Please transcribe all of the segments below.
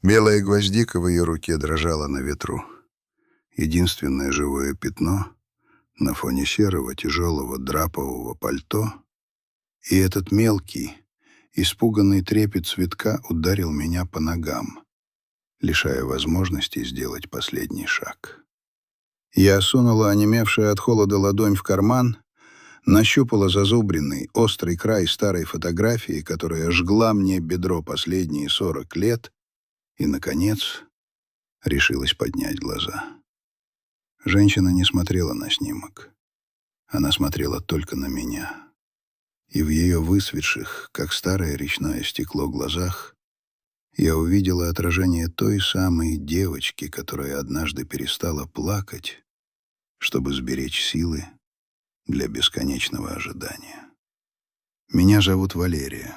Белая гвоздика в ее руке дрожала на ветру. Единственное живое пятно на фоне серого тяжелого драпового пальто. И этот мелкий, испуганный трепет цветка ударил меня по ногам, лишая возможности сделать последний шаг. Я сунула онемевшую от холода ладонь в карман, нащупала зазубренный, острый край старой фотографии, которая жгла мне бедро последние 40 лет, и, наконец, решилась поднять глаза. Женщина не смотрела на снимок. Она смотрела только на меня. И в ее высветших, как старое речное стекло, глазах я увидела отражение той самой девочки, которая однажды перестала плакать, чтобы сберечь силы для бесконечного ожидания. Меня зовут Валерия.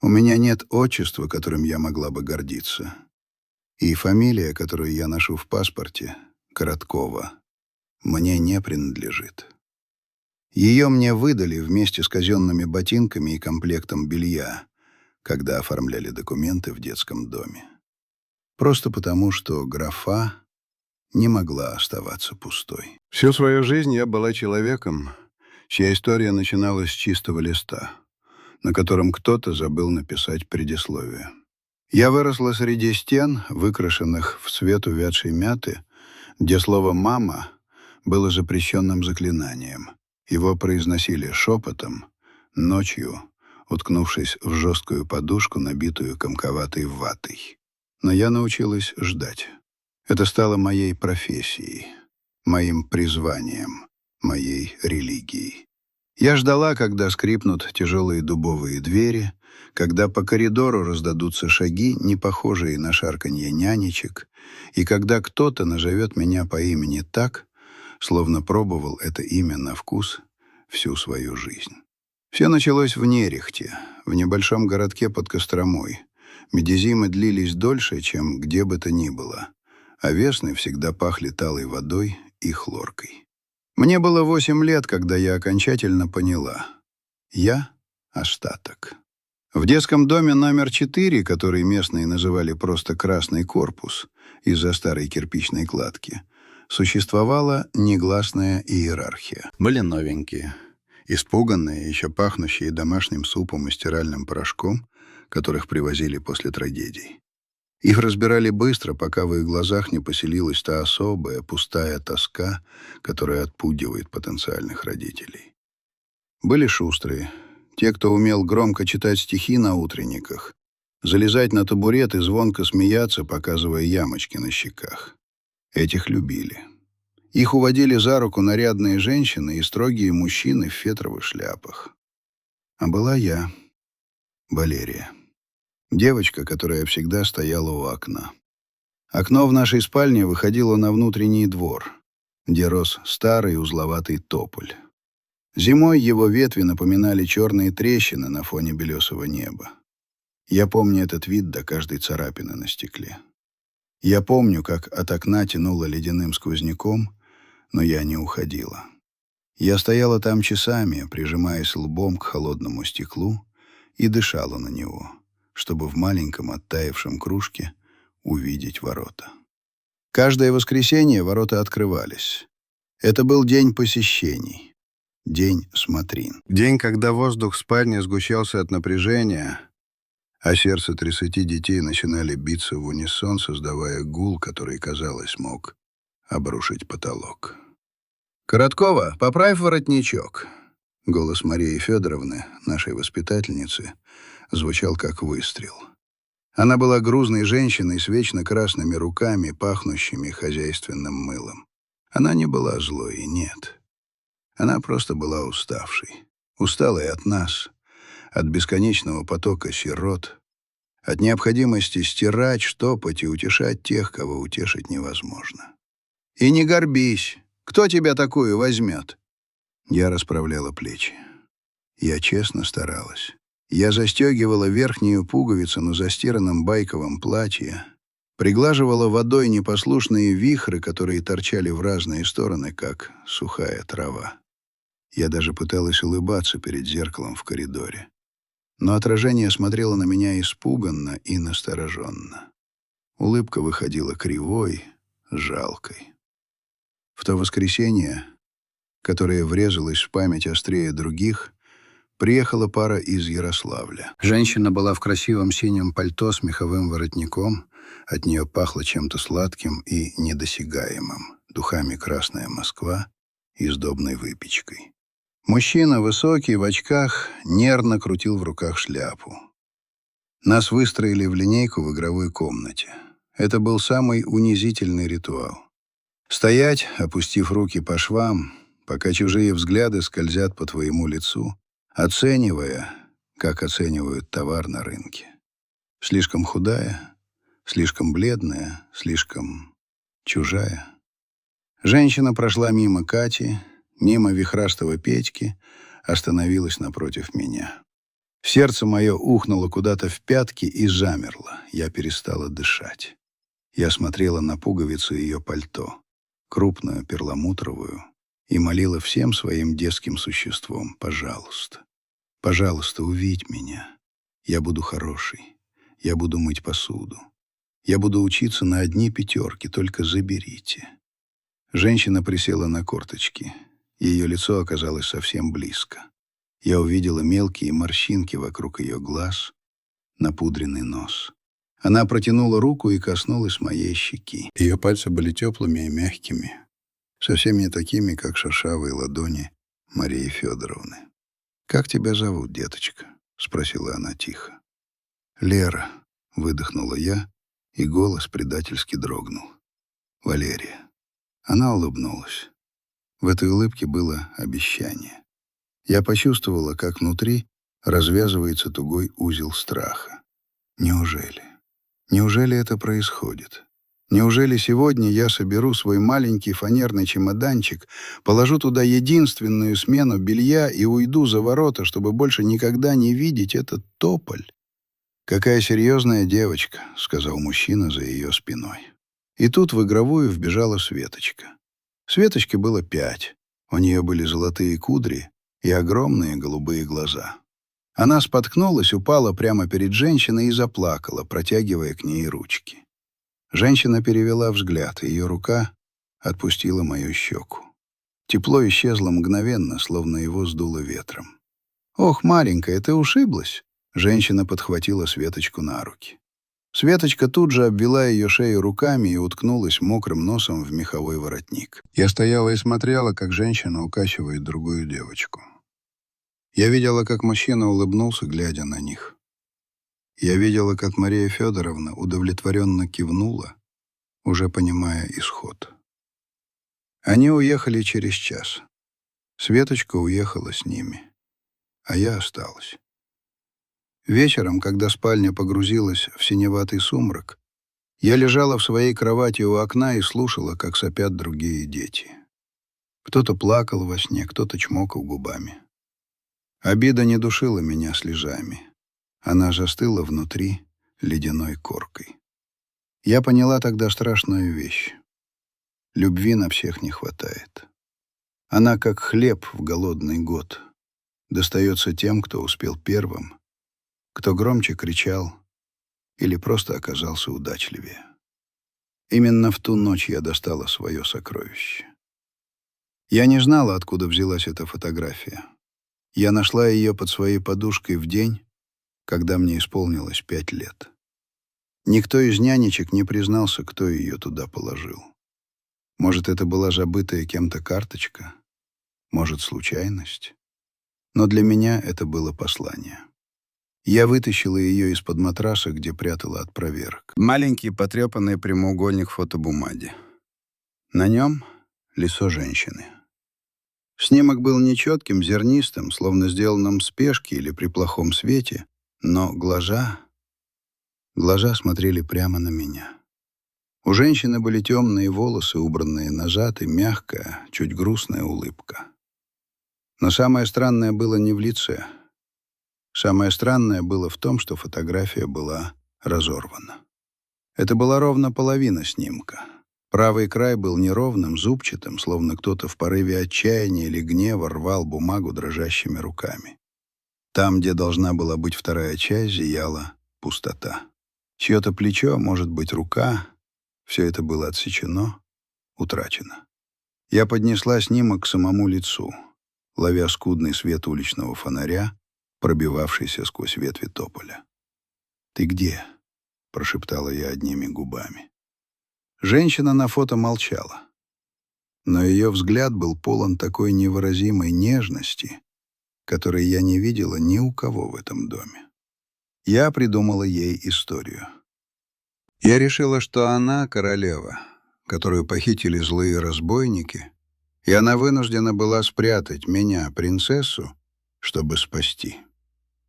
У меня нет отчества, которым я могла бы гордиться. И фамилия, которую я ношу в паспорте, Короткова, мне не принадлежит. Ее мне выдали вместе с казенными ботинками и комплектом белья, когда оформляли документы в детском доме. Просто потому, что графа не могла оставаться пустой. Всю свою жизнь я была человеком, чья история начиналась с чистого листа, на котором кто-то забыл написать предисловие. Я выросла среди стен, выкрашенных в цвет увядшей мяты, где слово «мама» было запрещенным заклинанием. Его произносили шепотом, ночью, уткнувшись в жесткую подушку, набитую комковатой ватой. Но я научилась ждать. Это стало моей профессией, моим призванием, моей религией. Я ждала, когда скрипнут тяжелые дубовые двери, когда по коридору раздадутся шаги, не похожие на шарканье нянечек, и когда кто-то назовет меня по имени так, словно пробовал это имя на вкус всю свою жизнь. Все началось в Нерехте, в небольшом городке под Костромой. Медизимы длились дольше, чем где бы то ни было, а весны всегда пахли талой водой и хлоркой. Мне было 8 лет, когда я окончательно поняла. Я — остаток. В детском доме номер 4, который местные называли просто «красный корпус» из-за старой кирпичной кладки, существовала негласная иерархия. Были новенькие, испуганные, еще пахнущие домашним супом и стиральным порошком, которых привозили после трагедий. Их разбирали быстро, пока в их глазах не поселилась та особая, пустая тоска, которая отпугивает потенциальных родителей. Были шустрые, те, кто умел громко читать стихи на утренниках, залезать на табурет и звонко смеяться, показывая ямочки на щеках. Этих любили. Их уводили за руку нарядные женщины и строгие мужчины в фетровых шляпах. А была я, Валерия. Девочка, которая всегда стояла у окна. Окно в нашей спальне выходило на внутренний двор, где рос старый узловатый тополь. Зимой его ветви напоминали черные трещины на фоне белесого неба. Я помню этот вид до каждой царапины на стекле. Я помню, как от окна тянуло ледяным сквозняком, но я не уходила. Я стояла там часами, прижимаясь лбом к холодному стеклу, и дышала на него, чтобы в маленьком оттаившем кружке увидеть ворота. Каждое воскресенье ворота открывались. Это был день посещений, день смотрин. День, когда воздух в спальне сгущался от напряжения, а сердце 30 детей начинали биться в унисон, создавая гул, который, казалось, мог обрушить потолок. «Короткова, поправь воротничок!» Голос Марии Федоровны, нашей воспитательницы, звучал как выстрел. Она была грузной женщиной с вечно красными руками, пахнущими хозяйственным мылом. Она не была злой, нет. Она просто была уставшей. Усталой от нас, от бесконечного потока сирот, от необходимости стирать, штопать и утешать тех, кого утешить невозможно. «И не горбись! Кто тебя такую возьмет?» Я расправляла плечи. Я честно старалась. Я застегивала верхнюю пуговицу на застиранном байковом платье, приглаживала водой непослушные вихры, которые торчали в разные стороны, как сухая трава. Я даже пыталась улыбаться перед зеркалом в коридоре. Но отражение смотрело на меня испуганно и настороженно. Улыбка выходила кривой, жалкой. В то воскресенье, которое врезалось в память острее других, приехала пара из Ярославля. Женщина была в красивом синем пальто с меховым воротником. От нее пахло чем-то сладким и недосягаемым, духами «Красная Москва» и сдобной выпечкой. Мужчина, высокий, в очках, нервно крутил в руках шляпу. Нас выстроили в линейку в игровой комнате. Это был самый унизительный ритуал. Стоять, опустив руки по швам, пока чужие взгляды скользят по твоему лицу, оценивая, как оценивают товар на рынке. Слишком худая, слишком бледная, слишком чужая. Женщина прошла мимо Кати, мимо вихрастого Петьки, остановилась напротив меня. Сердце мое ухнуло куда-то в пятки и замерло. Я перестала дышать. Я смотрела на пуговицу ее пальто, крупную, перламутровую, и молила всем своим детским существом: пожалуйста, пожалуйста, увидь меня. Я буду хороший. Я буду мыть посуду. Я буду учиться на одни пятерки, только заберите. Женщина присела на корточки. Ее лицо оказалось совсем близко. Я увидела мелкие морщинки вокруг ее глаз, напудренный нос. Она протянула руку и коснулась моей щеки. Ее пальцы были теплыми и мягкими, совсем не такими, как шершавые ладони Марии Федоровны. «Как тебя зовут, деточка?» — спросила она тихо. «Лера», — выдохнула я, и голос предательски дрогнул. «Валерия». Она улыбнулась. В этой улыбке было обещание. Я почувствовала, как внутри развязывается тугой узел страха. Неужели? Неужели это происходит? Неужели сегодня я соберу свой маленький фанерный чемоданчик, положу туда единственную смену белья и уйду за ворота, чтобы больше никогда не видеть этот тополь? «Какая серьезная девочка», — сказал мужчина за ее спиной. И тут в игровую вбежала Светочка. Светочке было 5. У нее были золотые кудри и огромные голубые глаза. Она споткнулась, упала прямо перед женщиной и заплакала, протягивая к ней ручки. Женщина перевела взгляд, ее рука отпустила мою щеку. Тепло исчезло мгновенно, словно его сдуло ветром. «Ох, маленькая, ты ушиблась?» Женщина подхватила Светочку на руки. Светочка тут же обвела ее шею руками и уткнулась мокрым носом в меховой воротник. Я стояла и смотрела, как женщина укачивает другую девочку. Я видела, как мужчина улыбнулся, глядя на них. Я видела, как Мария Федоровна удовлетворенно кивнула, уже понимая исход. Они уехали через час. Светочка уехала с ними, а я осталась. Вечером, когда спальня погрузилась в синеватый сумрак, я лежала в своей кровати у окна и слушала, как сопят другие дети. Кто-то плакал во сне, кто-то чмокал губами. Обида не душила меня слезами. Она застыла внутри ледяной коркой. Я поняла тогда страшную вещь. Любви на всех не хватает. Она как хлеб в голодный год. Достается тем, кто успел первым, кто громче кричал или просто оказался удачливее. Именно в ту ночь я достала свое сокровище. Я не знала, откуда взялась эта фотография. Я нашла ее под своей подушкой в день, когда мне исполнилось 5 лет. Никто из нянечек не признался, кто ее туда положил. Может, это была забытая кем-то карточка, может, случайность. Но для меня это было послание. Я вытащила ее из-под матраса, где прятала от проверок. Маленький потрепанный прямоугольник фотобумаги. На нем лицо женщины. Снимок был нечетким, зернистым, словно сделанным в спешке или при плохом свете, но глаза смотрели прямо на меня. У женщины были темные волосы, убранные назад, и мягкая, чуть грустная улыбка. Но самое странное было не в лице. Самое странное было в том, что фотография была разорвана. Это была ровно половина снимка. Правый край был неровным, зубчатым, словно кто-то в порыве отчаяния или гнева рвал бумагу дрожащими руками. Там, где должна была быть вторая часть, зияла пустота. Чье-то плечо, может быть, рука. Все это было отсечено, утрачено. Я поднесла снимок к самому лицу, ловя скудный свет уличного фонаря, пробивавшийся сквозь ветви тополя. «Ты где?» — прошептала я одними губами. Женщина на фото молчала, но ее взгляд был полон такой невыразимой нежности, которой я не видела ни у кого в этом доме. Я придумала ей историю. Я решила, что она королева, которую похитили злые разбойники, и она вынуждена была спрятать меня, принцессу, чтобы спасти.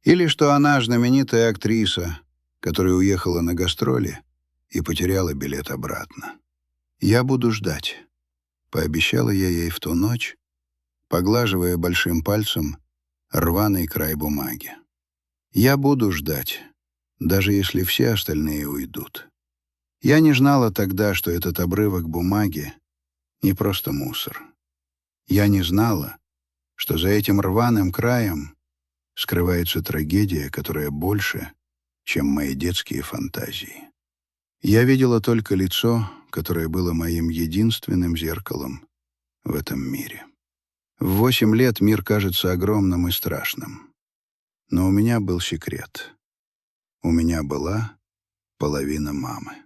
Или что она знаменитая актриса, которая уехала на гастроли и потеряла билет обратно. «Я буду ждать», — пообещала я ей в ту ночь, поглаживая большим пальцем рваный край бумаги. «Я буду ждать, даже если все остальные уйдут». Я не знала тогда, что этот обрывок бумаги не просто мусор. Я не знала, что за этим рваным краем скрывается трагедия, которая больше, чем мои детские фантазии. Я видела только лицо, которое было моим единственным зеркалом в этом мире. В 8 лет мир кажется огромным и страшным. Но у меня был секрет. У меня была половина мамы.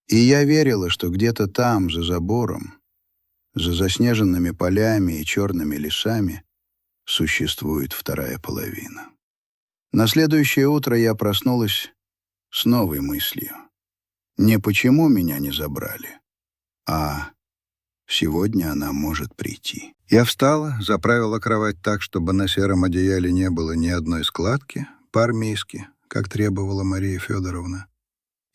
И я верила, что где-то там, за забором, за заснеженными полями и черными лесами, существует вторая половина. На следующее утро я проснулась с новой мыслью. Не почему меня не забрали, а сегодня она может прийти. Я встала, заправила кровать так, чтобы на сером одеяле не было ни одной складки, по-армейски, как требовала Мария Федоровна.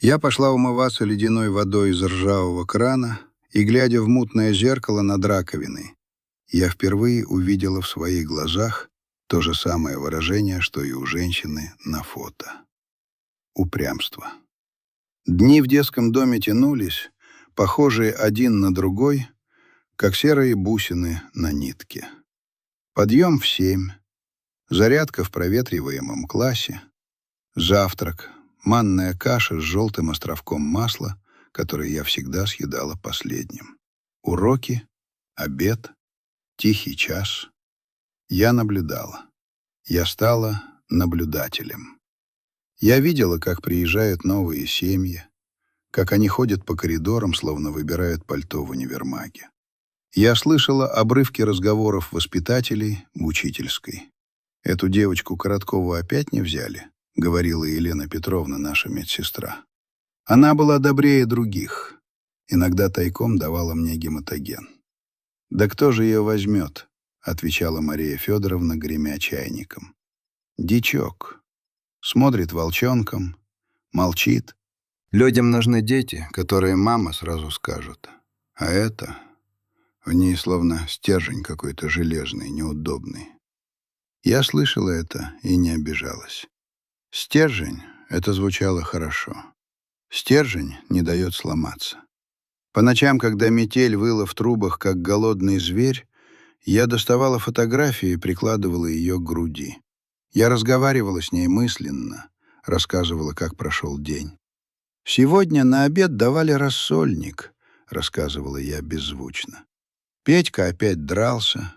Я пошла умываться ледяной водой из ржавого крана, и, глядя в мутное зеркало над раковиной, я впервые увидела в своих глазах то же самое выражение, что и у женщины на фото. Упрямство. Дни в детском доме тянулись, похожие один на другой, как серые бусины на нитке. Подъем в 7, зарядка в проветриваемом классе, завтрак, манная каша с желтым островком масла, который я всегда съедала последним. Уроки, обед, тихий час. Я наблюдала. Я стала наблюдателем. Я видела, как приезжают новые семьи, как они ходят по коридорам, словно выбирают пальто в универмаге. Я слышала обрывки разговоров воспитателей в учительской. «Эту девочку Короткову опять не взяли?» — говорила Елена Петровна, наша медсестра. Она была добрее других. Иногда тайком давала мне гематоген. «Да кто же ее возьмет?» — отвечала Мария Федоровна, гремя чайником. «Дичок. Смотрит волчонком, молчит. Людям нужны дети, которые мама сразу скажет. А это... В ней словно стержень какой-то железный, неудобный». Я слышала это и не обижалась. Стержень — это звучало хорошо. Стержень не дает сломаться. По ночам, когда метель выла в трубах, как голодный зверь, я доставала фотографию и прикладывала ее к груди. Я разговаривала с ней мысленно, рассказывала, как прошел день. «Сегодня на обед давали рассольник», — рассказывала я беззвучно. Петька опять дрался,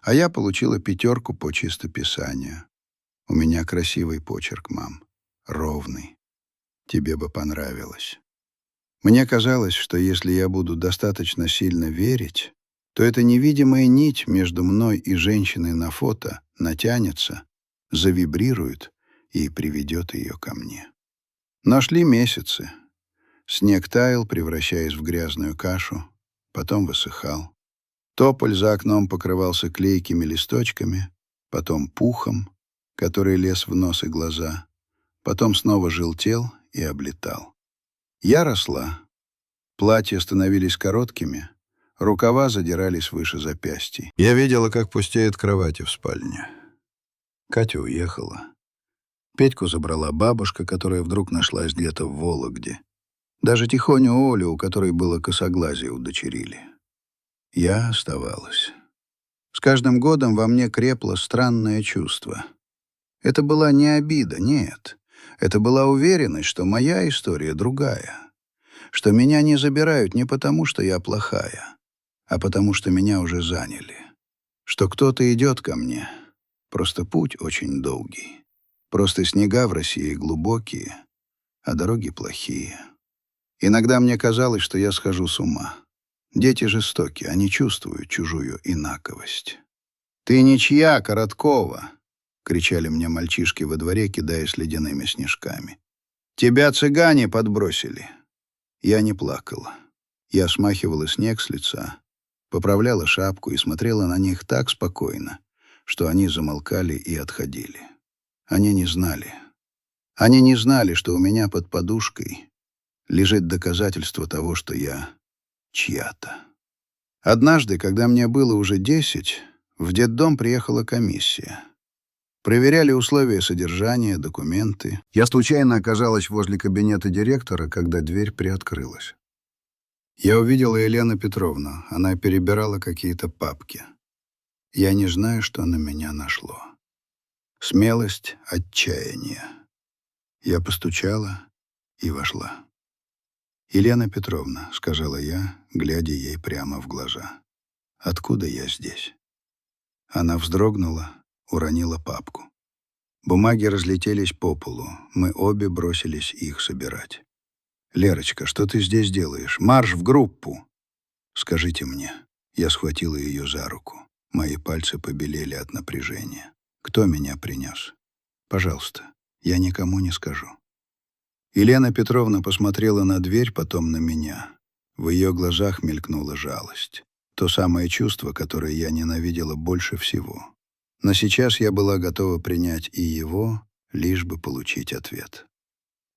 а я получила 5 по чистописанию. У меня красивый почерк, мам, ровный. Тебе бы понравилось. Мне казалось, что если я буду достаточно сильно верить, то эта невидимая нить между мной и женщиной на фото натянется, завибрирует и приведет ее ко мне. Но шли месяцы. Снег таял, превращаясь в грязную кашу, потом высыхал. Тополь за окном покрывался клейкими листочками, потом пухом, который лез в нос и глаза, потом снова желтел и облетал. Я росла. Платья становились короткими, рукава задирались выше запястий. Я видела, как пустеют кровати в спальне. Катя уехала. Петьку забрала бабушка, которая вдруг нашлась где-то в Вологде. Даже тихоню Олю, у которой было косоглазие, удочерили. Я оставалась. С каждым годом во мне крепло странное чувство. Это была не обида, нет. Это была уверенность, что моя история другая, что меня не забирают не потому, что я плохая, а потому что меня уже заняли, что кто-то идет ко мне. Просто путь очень долгий. Просто снега в России глубокие, а дороги плохие. Иногда мне казалось, что я схожу с ума. Дети жестоки, они чувствуют чужую инаковость. «Ты ничья, Короткова!» — кричали мне мальчишки во дворе, кидаясь ледяными снежками. «Тебя цыгане подбросили!» Я не плакала. Я смахивала снег с лица, поправляла шапку и смотрела на них так спокойно, что они замолкали и отходили. Они не знали. Они не знали, что у меня под подушкой лежит доказательство того, что я чья-то. Однажды, когда мне было уже 10, в детдом приехала комиссия. Проверяли условия содержания, документы. Я случайно оказалась возле кабинета директора, когда дверь приоткрылась. Я увидела Елену Петровну. Она перебирала какие-то папки. Я не знаю, что на меня нашло. Смелость, отчаяние. Я постучала и вошла. «Елена Петровна», — сказала я, глядя ей прямо в глаза, — «откуда я здесь?» Она вздрогнула, уронила папку. Бумаги разлетелись по полу. Мы обе бросились их собирать. «Лерочка, что ты здесь делаешь? Марш в группу!» «Скажите мне». Я схватила ее за руку. Мои пальцы побелели от напряжения. «Кто меня принес?» «Пожалуйста, я никому не скажу». Елена Петровна посмотрела на дверь, потом на меня. В ее глазах мелькнула жалость. То самое чувство, которое я ненавидела больше всего. Но сейчас я была готова принять и его, лишь бы получить ответ.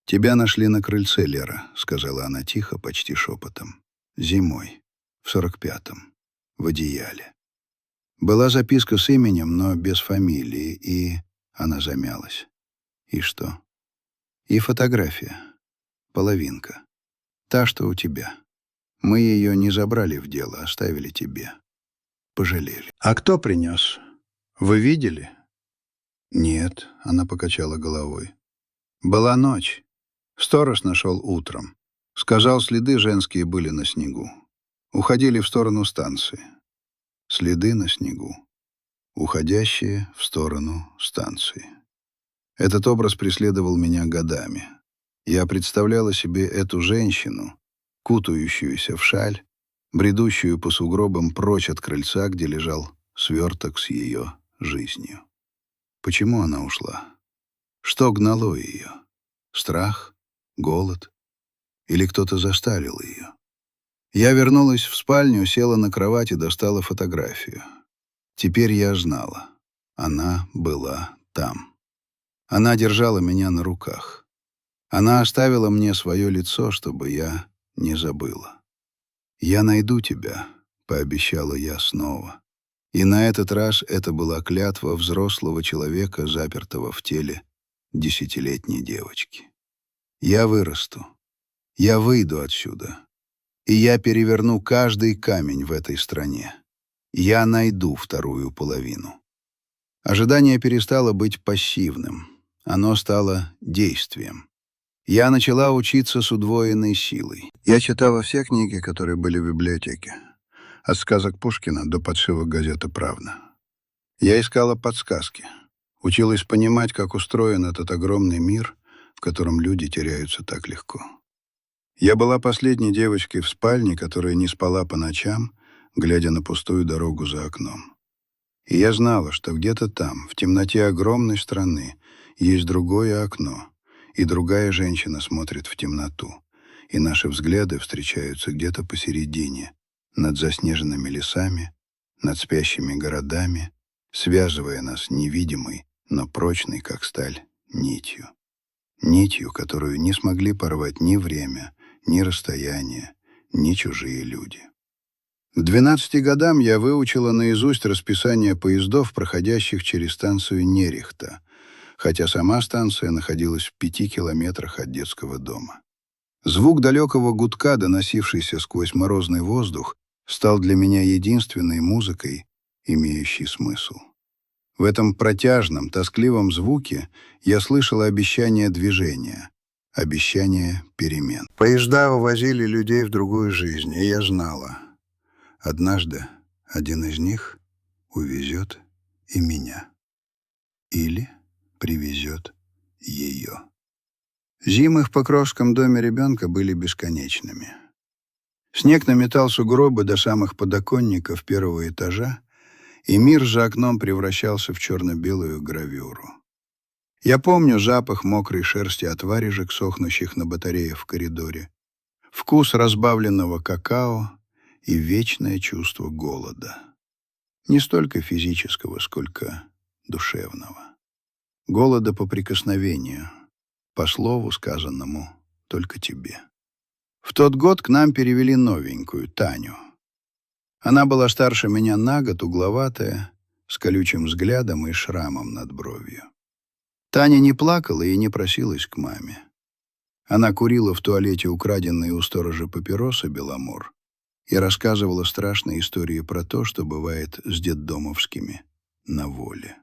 «Тебя нашли на крыльце, Лера», — сказала она тихо, почти шепотом. «Зимой, в 45-м, в одеяле. Была записка с именем, но без фамилии, и...» Она замялась. «И что?» «И фотография. Половинка. Та, что у тебя. Мы ее не забрали в дело, оставили тебе. Пожалели». «А кто принес? Вы видели?» «Нет», — она покачала головой. «Была ночь. Сторож нашел утром. Сказал, следы женские были на снегу. Уходили в сторону станции. Следы на снегу. Уходящие в сторону станции». Этот образ преследовал меня годами. Я представляла себе эту женщину, кутающуюся в шаль, бредущую по сугробам прочь от крыльца, где лежал сверток с ее жизнью. Почему она ушла? Что гнало ее? Страх? Голод? Или кто-то заставил ее? Я вернулась в спальню, села на кровать и достала фотографию. Теперь я знала. Она была там. Она держала меня на руках. Она оставила мне свое лицо, чтобы я не забыла. «Я найду тебя», — пообещала я снова. И на этот раз это была клятва взрослого человека, запертого в теле 10-летней девочки. «Я вырасту. Я выйду отсюда. И я переверну каждый камень в этой стране. Я найду вторую половину». Ожидание перестало быть пассивным. Оно стало действием. Я начала учиться с удвоенной силой. Я читала все книги, которые были в библиотеке. От сказок Пушкина до подшивок газеты «Правда». Я искала подсказки. Училась понимать, как устроен этот огромный мир, в котором люди теряются так легко. Я была последней девочкой в спальне, которая не спала по ночам, глядя на пустую дорогу за окном. И я знала, что где-то там, в темноте огромной страны, есть другое окно, и другая женщина смотрит в темноту, и наши взгляды встречаются где-то посередине, над заснеженными лесами, над спящими городами, связывая нас невидимой, но прочной, как сталь, нитью. Нитью, которую не смогли порвать ни время, ни расстояние, ни чужие люди. К 12 годам я выучила наизусть расписание поездов, проходящих через станцию Нерехта, хотя сама станция находилась в 5 километрах от детского дома. Звук далекого гудка, доносившийся сквозь морозный воздух, стал для меня единственной музыкой, имеющей смысл. В этом протяжном, тоскливом звуке я слышала обещание движения, обещание перемен. Поезда увозили людей в другую жизнь, и я знала. Однажды один из них увезет и меня. Или привезет ее. Зимы в Покровском доме ребенка были бесконечными. Снег наметал сугробы до самых подоконников первого этажа, и мир за окном превращался в черно-белую гравюру. Я помню запах мокрой шерсти от варежек, сохнущих на батарее в коридоре, вкус разбавленного какао и вечное чувство голода. Не столько физического, сколько душевного. Голода по прикосновению, по слову, сказанному только тебе. В тот год к нам перевели новенькую, Таню. Она была старше меня на год, угловатая, с колючим взглядом и шрамом над бровью. Таня не плакала и не просилась к маме. Она курила в туалете украденные у сторожа папиросы «Беломор» и рассказывала страшные истории про то, что бывает с детдомовскими на воле.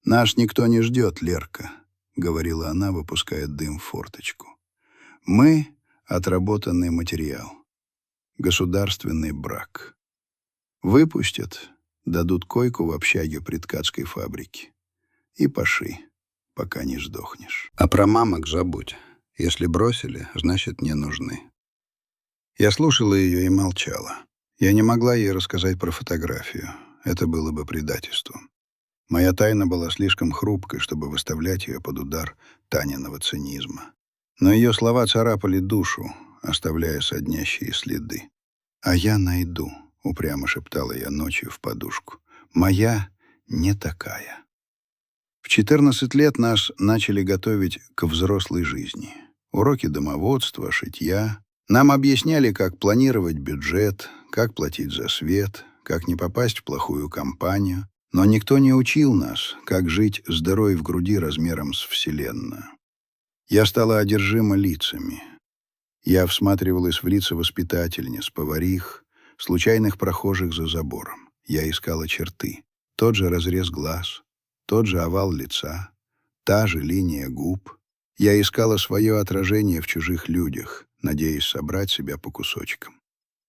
«Наш никто не ждет, Лерка», — говорила она, выпуская дым в форточку. «Мы — отработанный материал, государственный брак. Выпустят, дадут койку в общаге при ткацкой фабрике. И паши, пока не сдохнешь. А про мамок забудь. Если бросили, значит, не нужны». Я слушала ее и молчала. Я не могла ей рассказать про фотографию. Это было бы предательством. Моя тайна была слишком хрупкой, чтобы выставлять ее под удар Таниного цинизма. Но ее слова царапали душу, оставляя соднящие следы. «А я найду», — упрямо шептала я ночью в подушку. «Моя не такая». В 14 лет нас начали готовить к взрослой жизни. Уроки домоводства, шитья. Нам объясняли, как планировать бюджет, как платить за свет, как не попасть в плохую компанию. Но никто не учил нас, как жить с дырой в груди размером с Вселенную. Я стала одержима лицами. Я всматривалась в лица воспитательниц, поварих, случайных прохожих за забором. Я искала черты. Тот же разрез глаз, тот же овал лица, та же линия губ. Я искала свое отражение в чужих людях, надеясь собрать себя по кусочкам.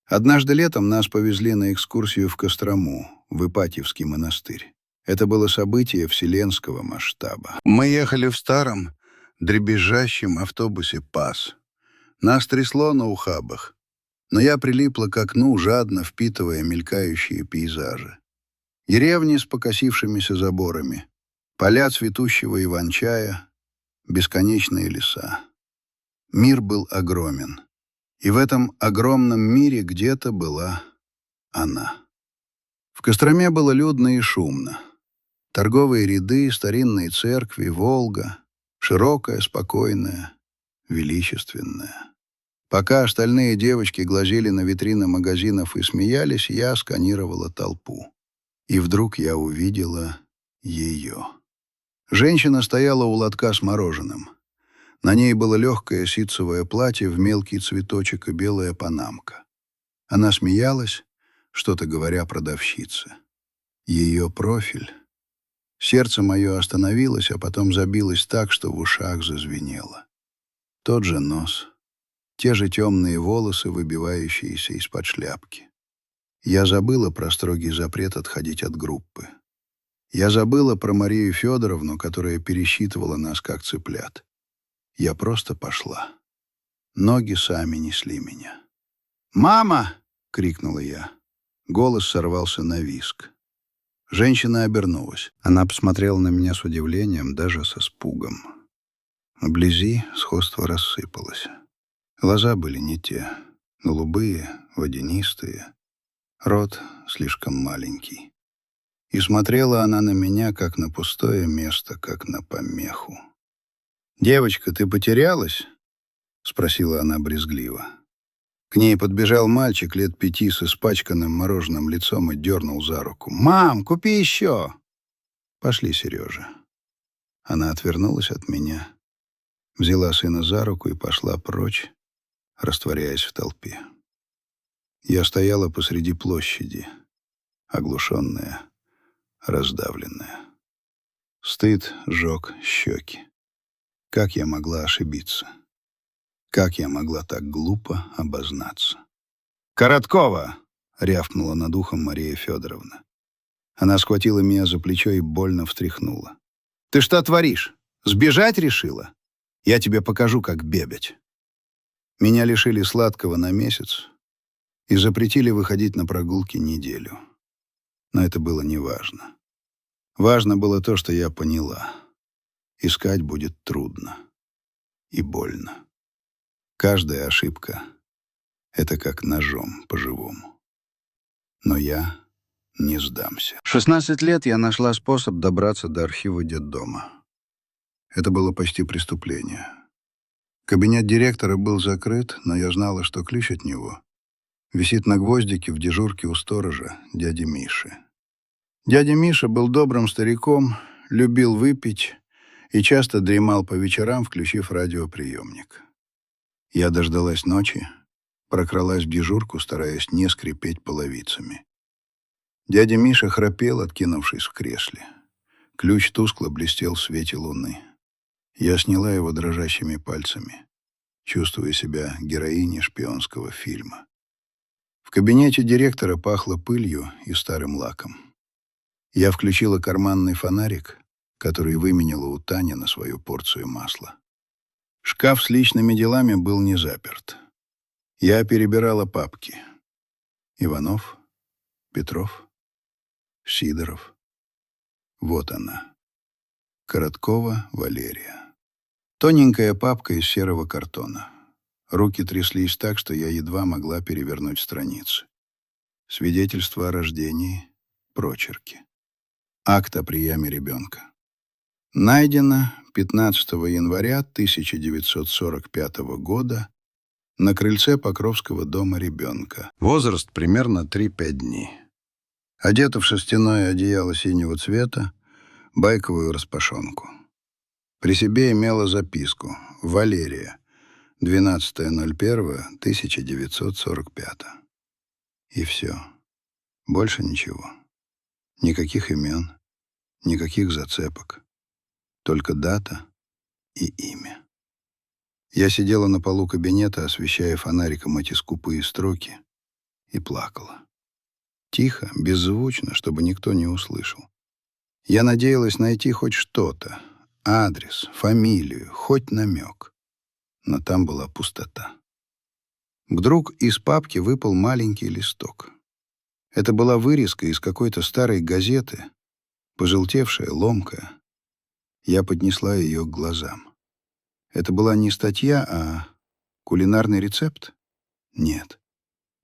Однажды летом нас повезли на экскурсию в Кострому, в Ипатьевский монастырь. Это было событие вселенского масштаба. Мы ехали в старом, дребезжащем автобусе «ПАС». Нас трясло на ухабах, но я прилипла к окну, жадно впитывая мелькающие пейзажи. Деревни с покосившимися заборами, поля цветущего иван-чая, бесконечные леса. Мир был огромен, и в этом огромном мире где-то была она. В Костроме было людно и шумно. Торговые ряды, старинные церкви, Волга, широкая, спокойная, величественная. Пока остальные девочки глазели на витрины магазинов и смеялись, я сканировала толпу. И вдруг я увидела ее. Женщина стояла у лотка с мороженым. На ней было легкое ситцевое платье в мелкий цветочек и белая панамка. Она смеялась, что-то говоря продавщице. Ее профиль. Сердце мое остановилось, а потом забилось так, что в ушах зазвенело. Тот же нос, те же темные волосы, выбивающиеся из-под шляпки. Я забыла про строгий запрет отходить от группы. Я забыла про Марию Федоровну, которая пересчитывала нас как цыплят. Я просто пошла. Ноги сами несли меня. «Мама!» — крикнула я. Голос сорвался на визг. Женщина обернулась. Она посмотрела на меня с удивлением, даже с испугом. Вблизи сходство рассыпалось. Глаза были не те. Голубые, водянистые. Рот слишком маленький. И смотрела она на меня, как на пустое место, как на помеху. «Девочка, ты потерялась?» — спросила она брезгливо. К ней подбежал мальчик лет 5 с испачканным мороженым лицом и дернул за руку. «Мам, купи еще!» «Пошли, Сережа». Она отвернулась от меня, взяла сына за руку и пошла прочь, растворяясь в толпе. Я стояла посреди площади, оглушенная, раздавленная. Стыд жег щеки. Как я могла ошибиться? Как я могла так глупо обознаться? «Короткова!» — рявкнула над ухом Мария Федоровна. Она схватила меня за плечо и больно встряхнула. «Ты что творишь? Сбежать решила? Я тебе покажу, как бегать». Меня лишили сладкого на месяц и запретили выходить на прогулки неделю. Но это было неважно. Важно было то, что я поняла. Искать будет трудно и больно. Каждая ошибка — это как ножом по-живому. Но я не сдамся. В 16 лет я нашла способ добраться до архива детдома. Это было почти преступление. Кабинет директора был закрыт, но я знала, что ключ от него висит на гвоздике в дежурке у сторожа, дяди Миши. Дядя Миша был добрым стариком, любил выпить и часто дремал по вечерам, включив радиоприемник. Я дождалась ночи, прокралась в дежурку, стараясь не скрипеть половицами. Дядя Миша храпел, откинувшись в кресле. Ключ тускло блестел в свете луны. Я сняла его дрожащими пальцами, чувствуя себя героиней шпионского фильма. В кабинете директора пахло пылью и старым лаком. Я включила карманный фонарик, который выменяла у Тани на свою порцию масла. Шкаф с личными делами был не заперт. Я перебирала папки. Иванов, Петров, Сидоров. Вот она. Короткова Валерия. Тоненькая папка из серого картона. Руки тряслись так, что я едва могла перевернуть страницы. Свидетельство о рождении, прочерки. Акт о приеме ребенка. Найдено 15 января 1945 года на крыльце Покровского дома ребенка. Возраст примерно 3-5 дней. Одета в шерстяное одеяло синего цвета, байковую распашонку. При себе имела записку «Валерия, 12.01.1945». И все. Больше ничего. Никаких имен, никаких зацепок. Только дата и имя. Я сидела на полу кабинета, освещая фонариком эти скупые строки, и плакала. Тихо, беззвучно, чтобы никто не услышал. Я надеялась найти хоть что-то, адрес, фамилию, хоть намек. Но там была пустота. Вдруг из папки выпал маленький листок. Это была вырезка из какой-то старой газеты, пожелтевшая, ломкая. Я поднесла ее к глазам. Это была не статья, а кулинарный рецепт? Нет.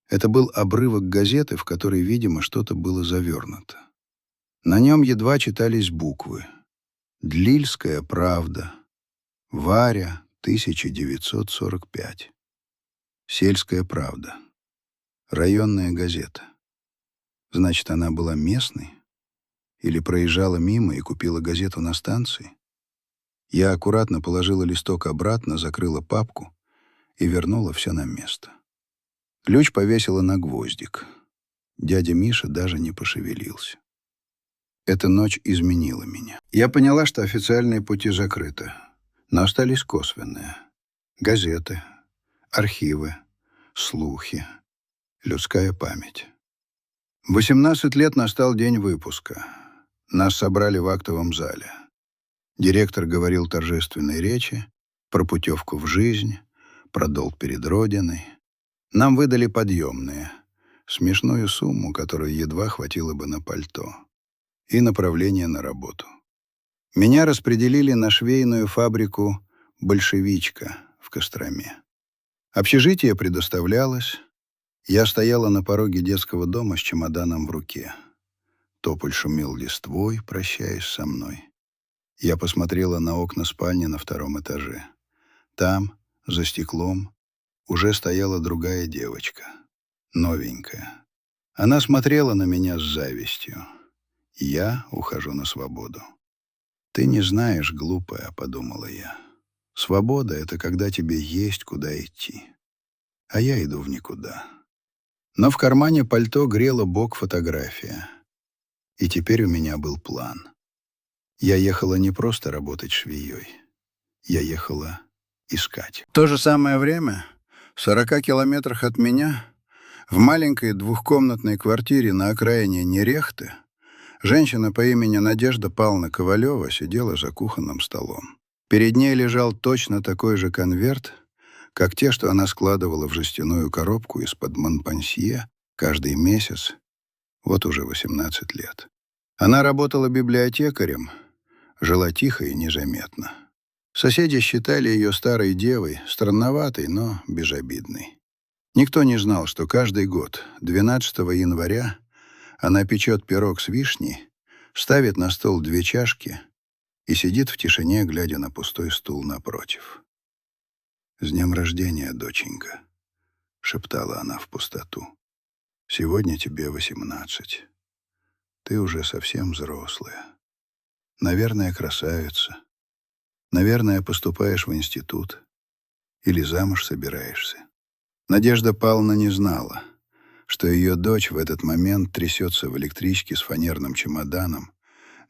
Это был обрывок газеты, в которой, видимо, что-то было завернуто. На нем едва читались буквы. «Длильская правда», «Варя, 1945», «Сельская правда», «Районная газета». Значит, она была местной? Или проезжала мимо и купила газету на станции? Я аккуратно положила листок обратно, закрыла папку и вернула все на место. Ключ повесила на гвоздик. Дядя Миша даже не пошевелился. Эта ночь изменила меня. Я поняла, что официальные пути закрыты, но остались косвенные. Газеты, архивы, слухи, людская память. В 18 лет настал день выпуска. Нас собрали в актовом зале. Директор говорил торжественные речи про путевку в жизнь, про долг перед Родиной. Нам выдали подъемные, смешную сумму, которую едва хватило бы на пальто, и направление на работу. Меня распределили на швейную фабрику «Большевичка» в Костроме. Общежитие предоставлялось. Я стояла на пороге детского дома с чемоданом в руке. Тополь шумел листвой, прощаясь со мной. Я посмотрела на окна спальни на 2-м этаже. Там, за стеклом, уже стояла другая девочка, новенькая. Она смотрела на меня с завистью. Я ухожу на свободу. «Ты не знаешь, глупая», — подумала я. «Свобода — это когда тебе есть куда идти. А я иду в никуда». Но в кармане пальто грела бок фотография. И теперь у меня был план. Я ехала не просто работать швеей. Я ехала искать. В то же самое время, в 40 километрах от меня, в маленькой двухкомнатной квартире на окраине Нерехты, женщина по имени Надежда Павловна Ковалева сидела за кухонным столом. Перед ней лежал точно такой же конверт, как те, что она складывала в жестяную коробку из-под Монпансье каждый месяц, вот уже 18 лет. Она работала библиотекарем, жила тихо и незаметно. Соседи считали ее старой девой, странноватой, но безобидной. Никто не знал, что каждый год, 12 января, она печет пирог с вишней, ставит на стол 2 чашки и сидит в тишине, глядя на пустой стул напротив. «С днем рождения, доченька», — шептала она в пустоту. «Сегодня тебе 18. Ты уже совсем взрослая. Наверное, красавица. Наверное, поступаешь в институт. Или замуж собираешься». Надежда Павловна не знала, что ее дочь в этот момент трясется в электричке с фанерным чемоданом,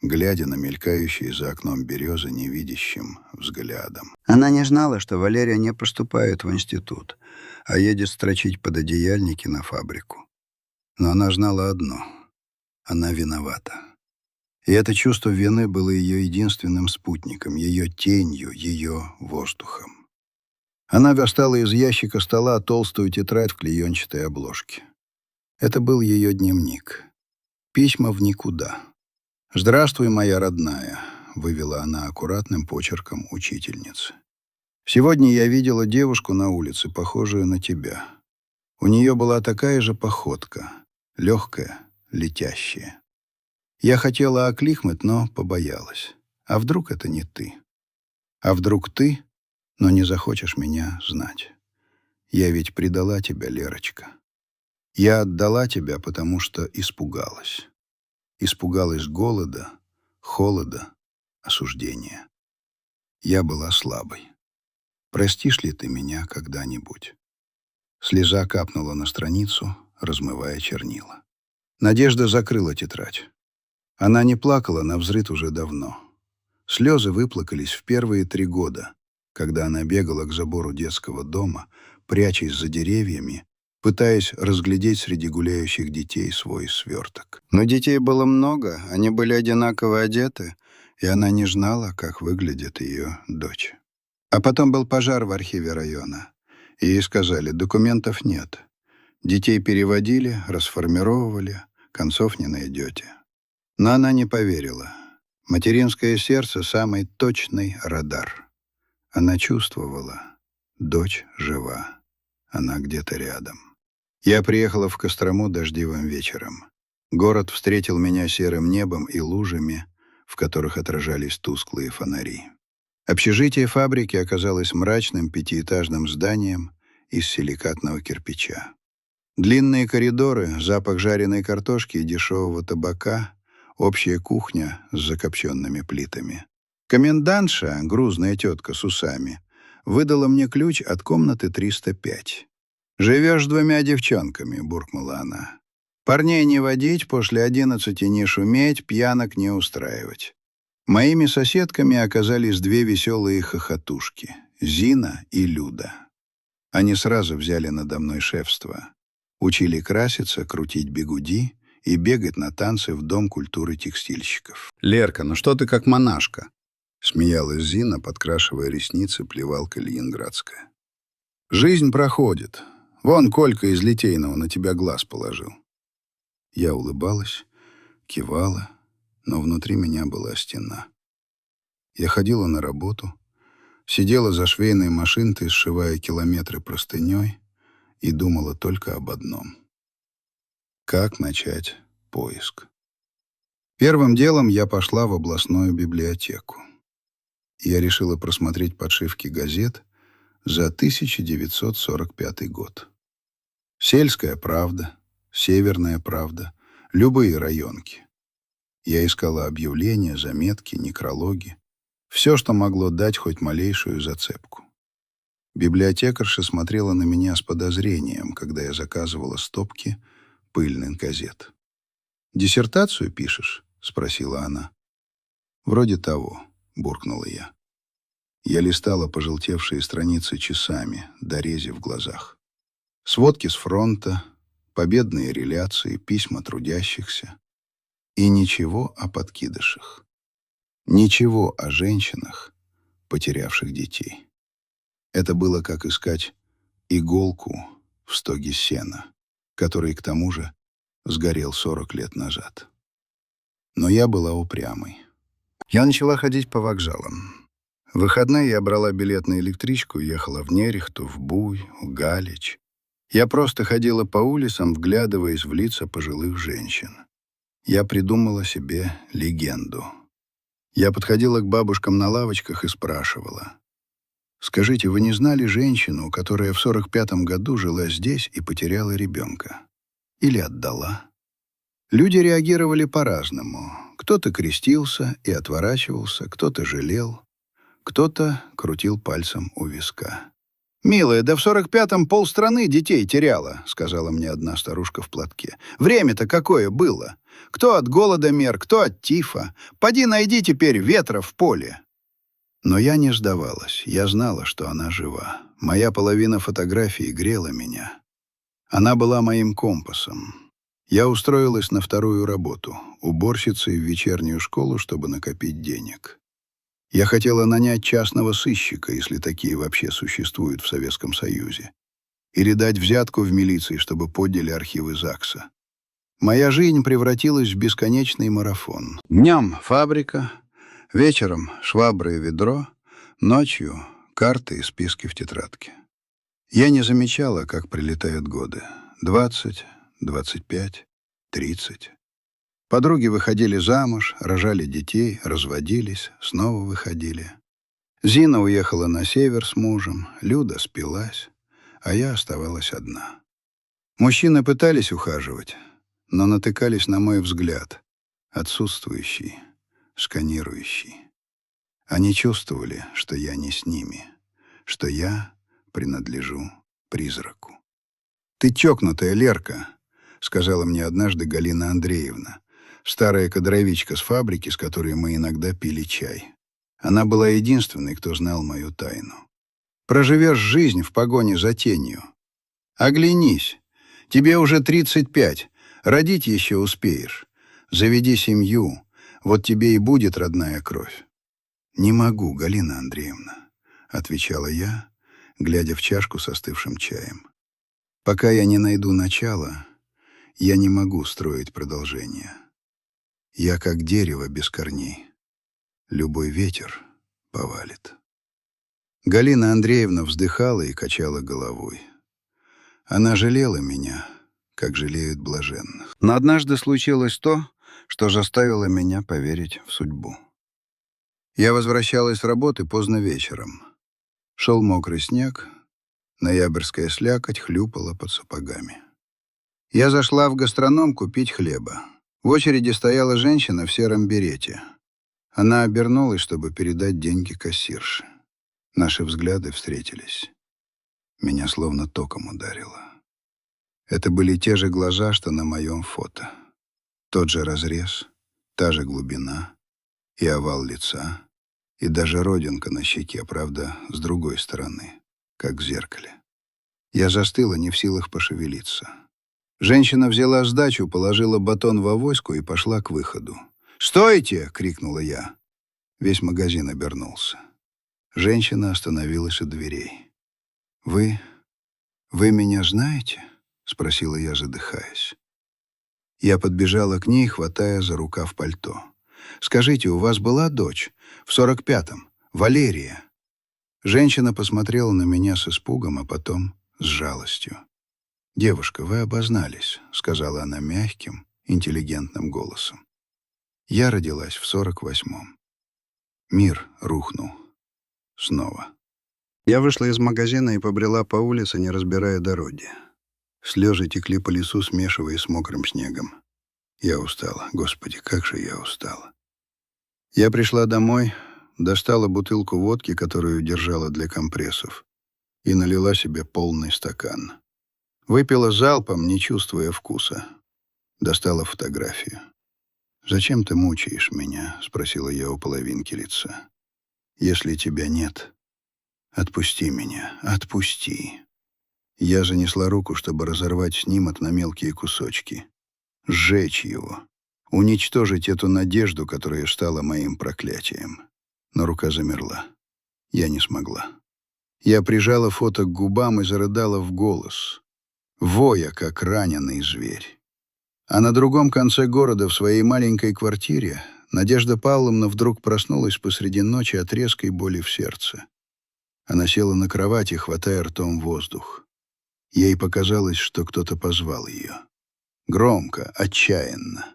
глядя на мелькающие за окном березы невидящим взглядом. Она не знала, что Валерия не поступает в институт, а едет строчить пододеяльники на фабрику. Но она знала одно — она виновата. И это чувство вины было ее единственным спутником, ее тенью, ее воздухом. Она достала из ящика стола толстую тетрадь в клеенчатой обложке. Это был ее дневник. Письма в никуда. «Здравствуй, моя родная», — вывела она аккуратным почерком учительницы. «Сегодня я видела девушку на улице, похожую на тебя. У нее была такая же походка, легкая, летящая. Я хотела окликнуть, но побоялась. А вдруг это не ты? А вдруг ты, но не захочешь меня знать? Я ведь предала тебя, Лерочка. Я отдала тебя, потому что испугалась. Испугалась голода, холода, осуждения. Я была слабой. Простишь ли ты меня когда-нибудь?» Слеза капнула на страницу, размывая чернила. Надежда закрыла тетрадь. Она не плакала навзрыд уже давно. Слезы выплакались в первые 3 года, когда она бегала к забору детского дома, прячась за деревьями, пытаясь разглядеть среди гуляющих детей свой сверток. Но детей было много, они были одинаково одеты, и она не знала, как выглядит ее дочь. А потом был пожар в архиве района, и ей сказали: документов нет. Детей переводили, расформировывали, концов не найдете. Но она не поверила. Материнское сердце — самый точный радар. Она чувствовала: дочь жива, она где-то рядом. Я приехала в Кострому дождливым вечером. Город встретил меня серым небом и лужами, в которых отражались тусклые фонари. Общежитие фабрики оказалось мрачным 5-этажным зданием из силикатного кирпича. Длинные коридоры, запах жареной картошки и дешевого табака, общая кухня с закопченными плитами. Комендантша, грузная тетка с усами, выдала мне ключ от комнаты 305. «Живешь с 2 девчонками», — буркнула она. «Парней не водить, после 11 не шуметь, пьянок не устраивать». Моими соседками оказались 2 веселые хохотушки — Зина и Люда. Они сразу взяли надо мной шефство. Учили краситься, крутить бигуди и бегать на танцы в Дом культуры текстильщиков. «Лерка, ну что ты как монашка?» — смеялась Зина, подкрашивая ресницы плевалкой ленинградская. «Жизнь проходит. Вон Колька из Литейного на тебя глаз положил». Я улыбалась, кивала, но внутри меня была стена. Я ходила на работу, сидела за швейной машинкой, сшивая километры простыней, и думала только об одном: как начать поиск. Первым делом я пошла в областную библиотеку. Я решила просмотреть подшивки газет за 1945 год. «Сельская правда», «Северная правда», любые районки. Я искала объявления, заметки, некрологи. Все, что могло дать хоть малейшую зацепку. Библиотекарша смотрела на меня с подозрением, когда я заказывала стопки пыльных газет. «Диссертацию пишешь?» — спросила она. «Вроде того», — буркнула я. Я листала пожелтевшие страницы часами, до рези в глазах. Сводки с фронта, победные реляции, письма трудящихся. И ничего о подкидышах. Ничего о женщинах, потерявших детей. Это было как искать иголку в стоге сена, который, к тому же, сгорел 40 лет назад. Но я была упрямой. Я начала ходить по вокзалам. В выходные я брала билет на электричку и ехала в Нерехту, в Буй, в Галич. Я просто ходила по улицам, вглядываясь в лица пожилых женщин. Я придумала себе легенду. Я подходила к бабушкам на лавочках и спрашивала: «Скажите, вы не знали женщину, которая в 45-м году жила здесь и потеряла ребенка? Или отдала?» Люди реагировали по-разному. Кто-то крестился и отворачивался, кто-то жалел, кто-то крутил пальцем у виска. «Милая, да в 45-м полстраны детей теряла», — сказала мне одна старушка в платке. «Время-то какое было! Кто от голода мер, кто от тифа. Поди найди теперь ветра в поле». Но я не сдавалась. Я знала, что она жива. Моя половина фотографии грела меня. Она была моим компасом. Я устроилась на вторую работу, уборщицей в вечернюю школу, чтобы накопить денег. Я хотела нанять частного сыщика, если такие вообще существуют в Советском Союзе, или дать взятку в милиции, чтобы подняли архивы ЗАГСа. Моя жизнь превратилась в бесконечный марафон. Днем фабрика, вечером швабра и ведро, ночью карты и списки в тетрадке. Я не замечала, как прилетают годы. 20, 25, 30. Подруги выходили замуж, рожали детей, разводились, снова выходили. Зина уехала на север с мужем, Люда спилась, а я оставалась одна. Мужчины пытались ухаживать, но натыкались на мой взгляд, отсутствующий, сканирующий. Они чувствовали, что я не с ними, что я принадлежу призраку. «Ты чокнутая, Лерка», — сказала мне однажды Галина Андреевна, старая кадровичка с фабрики, с которой мы иногда пили чай. Она была единственной, кто знал мою тайну. «Проживешь жизнь в погоне за тенью. Оглянись, тебе уже 35, родить еще успеешь. Заведи семью, вот тебе и будет родная кровь». «Не могу, Галина Андреевна», — отвечала я, глядя в чашку с остывшим чаем. «Пока я не найду начала, я не могу строить продолжение. Я как дерево без корней. Любой ветер повалит». Галина Андреевна вздыхала и качала головой. Она жалела меня, как жалеют блаженных. Но однажды случилось то, что заставило меня поверить в судьбу. Я возвращалась с работы поздно вечером. Шел мокрый снег, ноябрьская слякоть хлюпала под сапогами. Я зашла в гастроном купить хлеба. В очереди стояла женщина в сером берете. Она обернулась, чтобы передать деньги кассирше. Наши взгляды встретились. Меня словно током ударило. Это были те же глаза, что на моем фото. Тот же разрез, та же глубина и овал лица, и даже родинка на щеке, правда, с другой стороны, как в зеркале. Я застыла, не в силах пошевелиться. Женщина взяла сдачу, положила батон в авоську и пошла к выходу. «Стойте!» — крикнула я. Весь магазин обернулся. Женщина остановилась у дверей. «Вы меня знаете?» — спросила я, задыхаясь. Я подбежала к ней, хватая за рукав пальто. «Скажите, у вас была дочь? В 45-м? Валерия?» Женщина посмотрела на меня с испугом, а потом с жалостью. «Девушка, вы обознались», — сказала она мягким, интеллигентным голосом. «Я родилась в 48-м. Мир рухнул. Снова». Я вышла из магазина и побрела по улице, не разбирая дороги. Слезы текли по лесу, смешиваясь с мокрым снегом. Я устала. Господи, как же я устала. Я пришла домой, достала бутылку водки, которую держала для компрессов, и налила себе полный стакан. Выпила залпом, не чувствуя вкуса. Достала фотографию. «Зачем ты мучаешь меня?» — спросила я у половинки лица. «Если тебя нет, отпусти меня, отпусти». Я занесла руку, чтобы разорвать снимок на мелкие кусочки, сжечь его, уничтожить эту надежду, которая стала моим проклятием. Но рука замерла. Я не смогла. Я прижала фото к губам и зарыдала в голос, воя, как раненый зверь. А на другом конце города, в своей маленькой квартире, Надежда Павловна вдруг проснулась посреди ночи от резкой боли в сердце. Она села на кровати, хватая ртом воздух. Ей показалось, что кто-то позвал ее. Громко, отчаянно.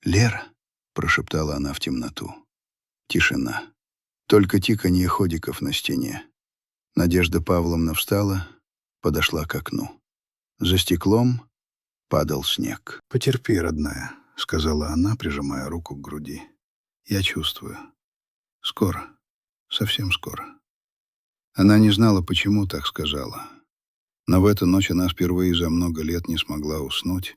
«Лера?» — прошептала она в темноту. Тишина. Только тиканье ходиков на стене. Надежда Павловна встала, подошла к окну. За стеклом падал снег. «Потерпи, родная», — сказала она, прижимая руку к груди. «Я чувствую. Скоро. Совсем скоро». Она не знала, почему так сказала. Но в эту ночь она впервые за много лет не смогла уснуть,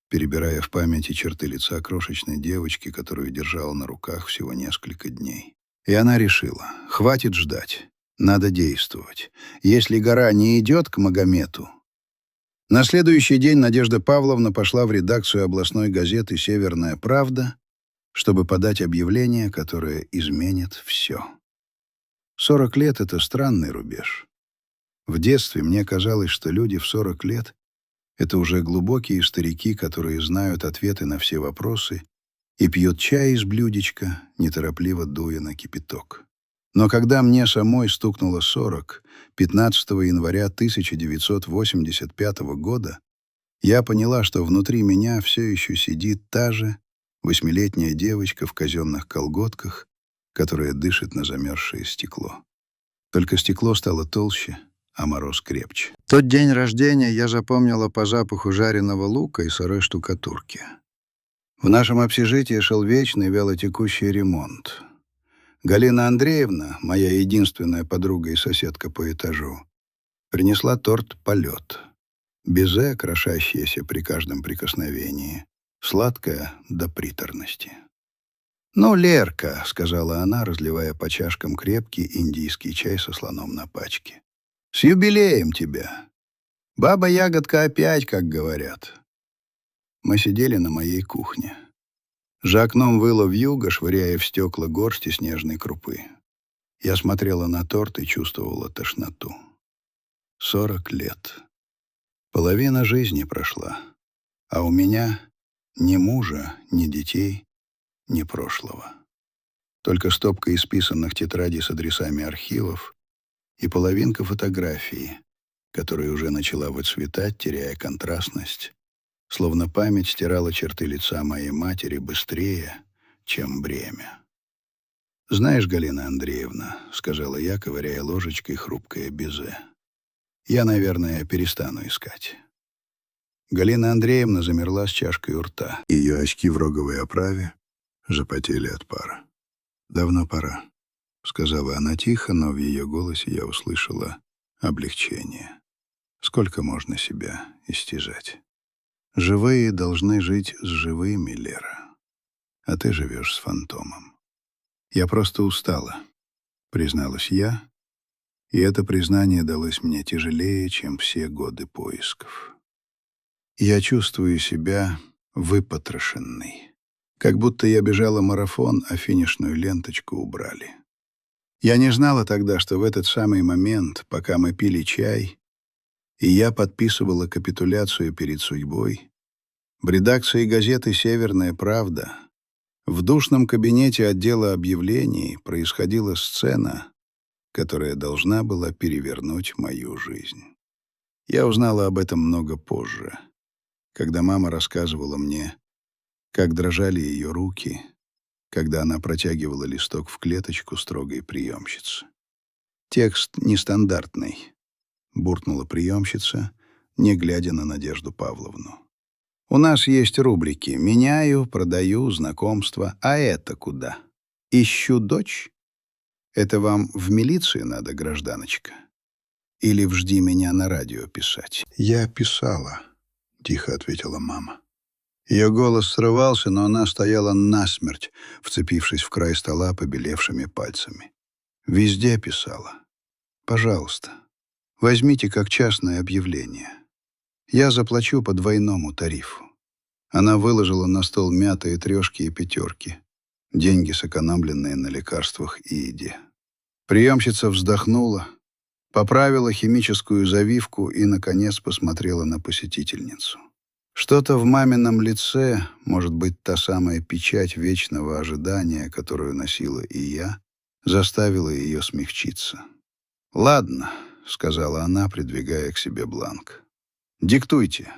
перебирая в памяти черты лица крошечной девочки, которую держала на руках всего несколько дней. И она решила: хватит ждать, надо действовать. Если гора не идет к Магомету... На следующий день Надежда Павловна пошла в редакцию областной газеты «Северная правда», чтобы подать объявление, которое изменит все. 40 лет — это странный рубеж. В детстве мне казалось, что люди в 40 лет — это уже глубокие старики, которые знают ответы на все вопросы и пьют чай из блюдечка, неторопливо дуя на кипяток. Но когда мне самой стукнуло 40, 15 января 1985 года, я поняла, что внутри меня все еще сидит та же 8-летняя девочка в казенных колготках, которая дышит на замерзшее стекло. Только стекло стало толще, а мороз крепче. Тот день рождения я запомнила по запаху жареного лука и сырой штукатурки. В нашем общежитии шел вечный вялотекущий ремонт. Галина Андреевна, моя единственная подруга и соседка по этажу, принесла торт «Полет». Безе, крошащееся при каждом прикосновении, сладкое до приторности. «Ну, Лерка», — сказала она, разливая по чашкам крепкий индийский чай со слоном на пачке. «С юбилеем тебя! Баба-ягодка опять, как говорят». Мы сидели на моей кухне. За окном выла вьюга, швыряя в стекла горсти снежной крупы. Я смотрела на торт и чувствовала тошноту. 40 лет. Половина жизни прошла. А у меня ни мужа, ни детей, ни прошлого. Только стопка исписанных тетрадей с адресами архивов и половинка фотографии, которая уже начала выцветать, теряя контрастность, словно память стирала черты лица моей матери быстрее, чем бремя. «Знаешь, Галина Андреевна, — сказала я, ковыряя ложечкой хрупкое безе, — я, наверное, перестану искать». Галина Андреевна замерла с чашкой у рта. Ее очки в роговой оправе запотели от пара. «Давно пора», — сказала она тихо, но в ее голосе я услышала облегчение. «Сколько можно себя истязать? Живые должны жить с живыми, Лера. А ты живешь с фантомом». «Я просто устала», — призналась я, и это признание далось мне тяжелее, чем все годы поисков. Я чувствую себя выпотрошенной, как будто я бежала марафон, а финишную ленточку убрали. Я не знала тогда, что в этот самый момент, пока мы пили чай, и я подписывала капитуляцию перед судьбой, в редакции газеты «Северная правда» в душном кабинете отдела объявлений происходила сцена, которая должна была перевернуть мою жизнь. Я узнала об этом много позже, когда мама рассказывала мне, как дрожали ее руки, когда она протягивала листок в клеточку строгой приемщицы. «Текст нестандартный», — буркнула приемщица, не глядя на Надежду Павловну. «У нас есть рубрики: меняю, продаю, знакомство. А это куда? Ищу дочь? Это вам в милицию надо, гражданочка? Или в «Жди меня» на радио писать?» «Я писала», — тихо ответила мама. Ее голос срывался, но она стояла насмерть, вцепившись в край стола побелевшими пальцами. Везде писала: «Пожалуйста, возьмите как частное объявление. Я заплачу по двойному тарифу». Она выложила на стол мятые трешки и пятерки, деньги, сэкономленные на лекарствах и еде. Приемщица вздохнула, поправила химическую завивку и, наконец, посмотрела на посетительницу. Что-то в мамином лице, может быть, та самая печать вечного ожидания, которую носила и я, заставила ее смягчиться. «Ладно», — сказала она, придвигая к себе бланк. «Диктуйте,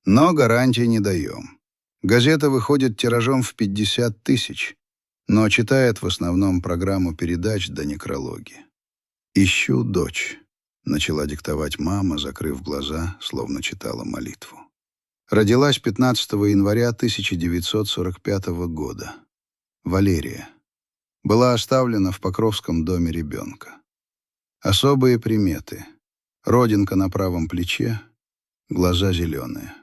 но гарантии не даем. Газета выходит тиражом в 50 тысяч, но читает в основном программу передач до некрологи. «Ищу дочь», — начала диктовать мама, закрыв глаза, словно читала молитву. Родилась 15 января 1945 года. Валерия. Была оставлена в Покровском доме ребенка. Особые приметы. Родинка на правом плече, глаза зеленые.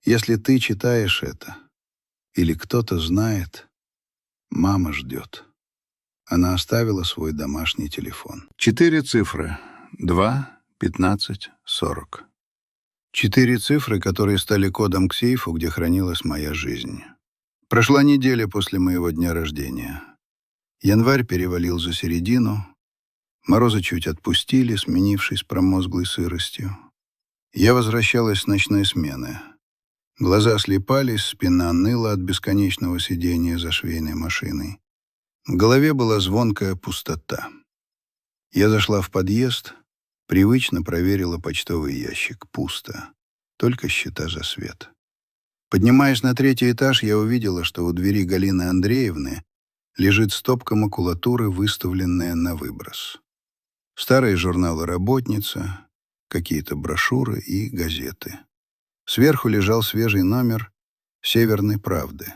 Если ты читаешь это, или кто-то знает, мама ждет. Она оставила свой домашний телефон. 4 цифры. 2, 15, 40. 4 цифры, которые стали кодом к сейфу, где хранилась моя жизнь. Прошла неделя после моего дня рождения. Январь перевалил за середину. Морозы чуть отпустили, сменившись промозглой сыростью. Я возвращалась с ночной смены. Глаза слепались, спина ныла от бесконечного сидения за швейной машиной. В голове была звонкая пустота. Я зашла в подъезд, привычно проверила почтовый ящик. Пусто. Только счета за свет. Поднимаясь на 3-й этаж, я увидела, что у двери Галины Андреевны лежит стопка макулатуры, выставленная на выброс. Старые журналы «Работница», какие-то брошюры и газеты. Сверху лежал свежий номер «Северной правды».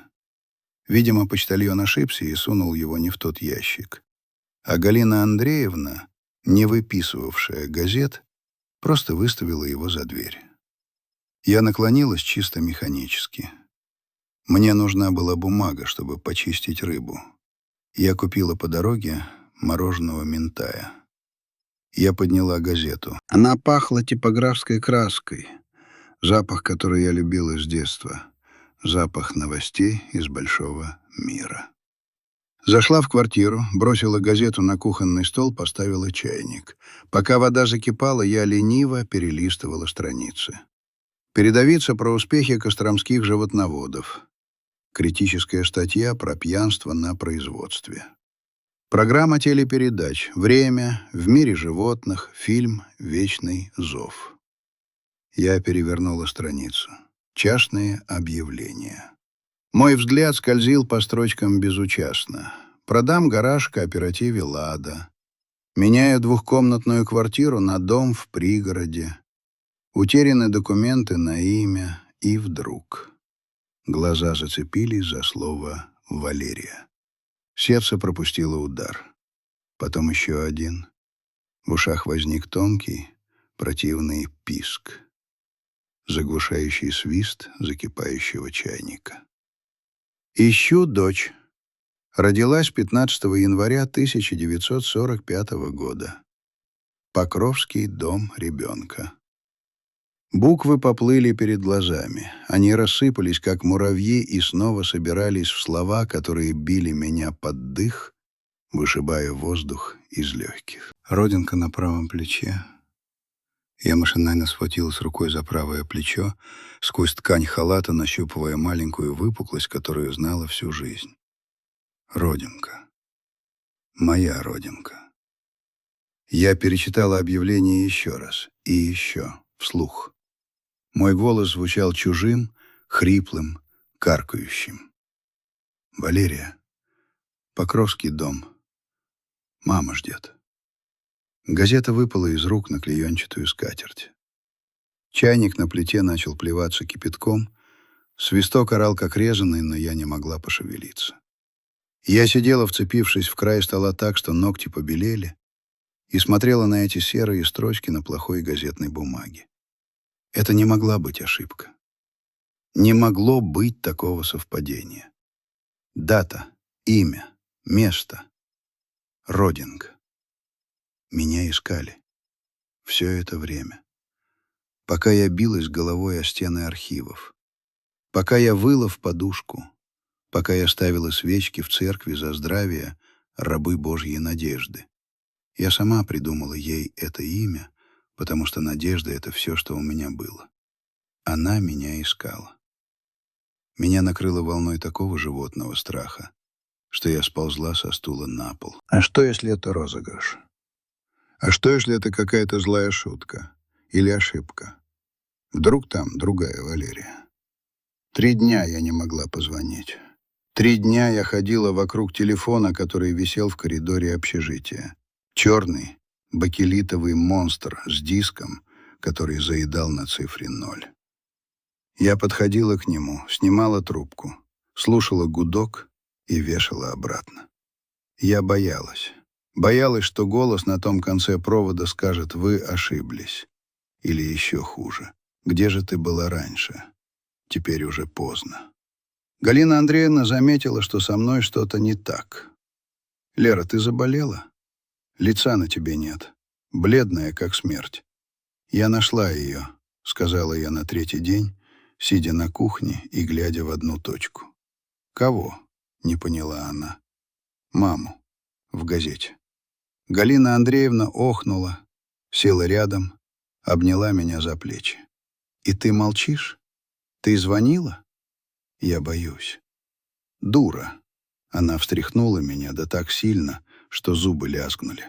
Видимо, почтальон ошибся и сунул его не в тот ящик. А Галина Андреевна, не выписывавшая газет, просто выставила его за дверь. Я наклонилась чисто механически. Мне нужна была бумага, чтобы почистить рыбу. Я купила по дороге мороженого минтая. Я подняла газету. Она пахла типографской краской. Запах, который я любила с детства. Запах новостей из большого мира. Зашла в квартиру, бросила газету на кухонный стол, поставила чайник. Пока вода закипала, я лениво перелистывала страницы. Передовица про успехи костромских животноводов. Критическая статья про пьянство на производстве. Программа телепередач. Время. В мире животных. Фильм «Вечный зов». Я перевернула страницу. Частные объявления. Мой взгляд скользил по строчкам безучастно. Продам гараж в кооперативе «Лада». Меняю двухкомнатную квартиру на дом в пригороде. Утеряны документы на имя. И вдруг. Глаза зацепились за слово «Валерия». Сердце пропустило удар. Потом еще один. В ушах возник тонкий, противный писк. Заглушающий свист закипающего чайника. «Ищу дочь. Родилась 15 января 1945 года. Покровский дом ребенка». Буквы поплыли перед глазами. Они рассыпались, как муравьи, и снова собирались в слова, которые били меня под дых, вышибая воздух из легких. Родинка на правом плече. Я машинально схватилась рукой за правое плечо, сквозь ткань халата нащупывая маленькую выпуклость, которую знала всю жизнь. Родинка. Моя родинка. Я перечитала объявление еще раз. И еще. Вслух. Мой голос звучал чужим, хриплым, каркающим. «Валерия. Покровский дом. Мама ждет». Газета выпала из рук на клеенчатую скатерть. Чайник на плите начал плеваться кипятком. Свисток орал как резаный, но я не могла пошевелиться. Я сидела, вцепившись в край стола так, что ногти побелели, и смотрела на эти серые строчки на плохой газетной бумаге. Это не могла быть ошибка. Не могло быть такого совпадения. Дата, имя, место, родинка. Меня искали. Все это время. Пока я билась головой о стены архивов. Пока я выла в подушку. Пока я ставила свечки в церкви за здравие рабы Божьей надежды. Я сама придумала ей это имя, потому что надежда — это все, что у меня было. Она меня искала. Меня накрыло волной такого животного страха, что я сползла со стула на пол. А что, если это розыгрыш? А что, если это какая-то злая шутка или ошибка? Вдруг там другая Валерия? 3 дня я не могла позвонить. 3 дня я ходила вокруг телефона, который висел в коридоре общежития. Черный, бакелитовый монстр с диском, который заедал на цифре 0. Я подходила к нему, снимала трубку, слушала гудок и вешала обратно. Я боялась. Боялась, что голос на том конце провода скажет: «Вы ошиблись». Или еще хуже: «Где же ты была раньше? Теперь уже поздно». Галина Андреевна заметила, что со мной что-то не так. «Лера, ты заболела? Лица на тебе нет. Бледная, как смерть». «Я нашла ее», — сказала я на 3-й день, сидя на кухне и глядя в одну точку. «Кого?» — не поняла она. «Маму. В газете». Галина Андреевна охнула, села рядом, обняла меня за плечи. «И ты молчишь? Ты звонила?» «Я боюсь». «Дура». Она встряхнула меня да так сильно, что зубы лязгнули.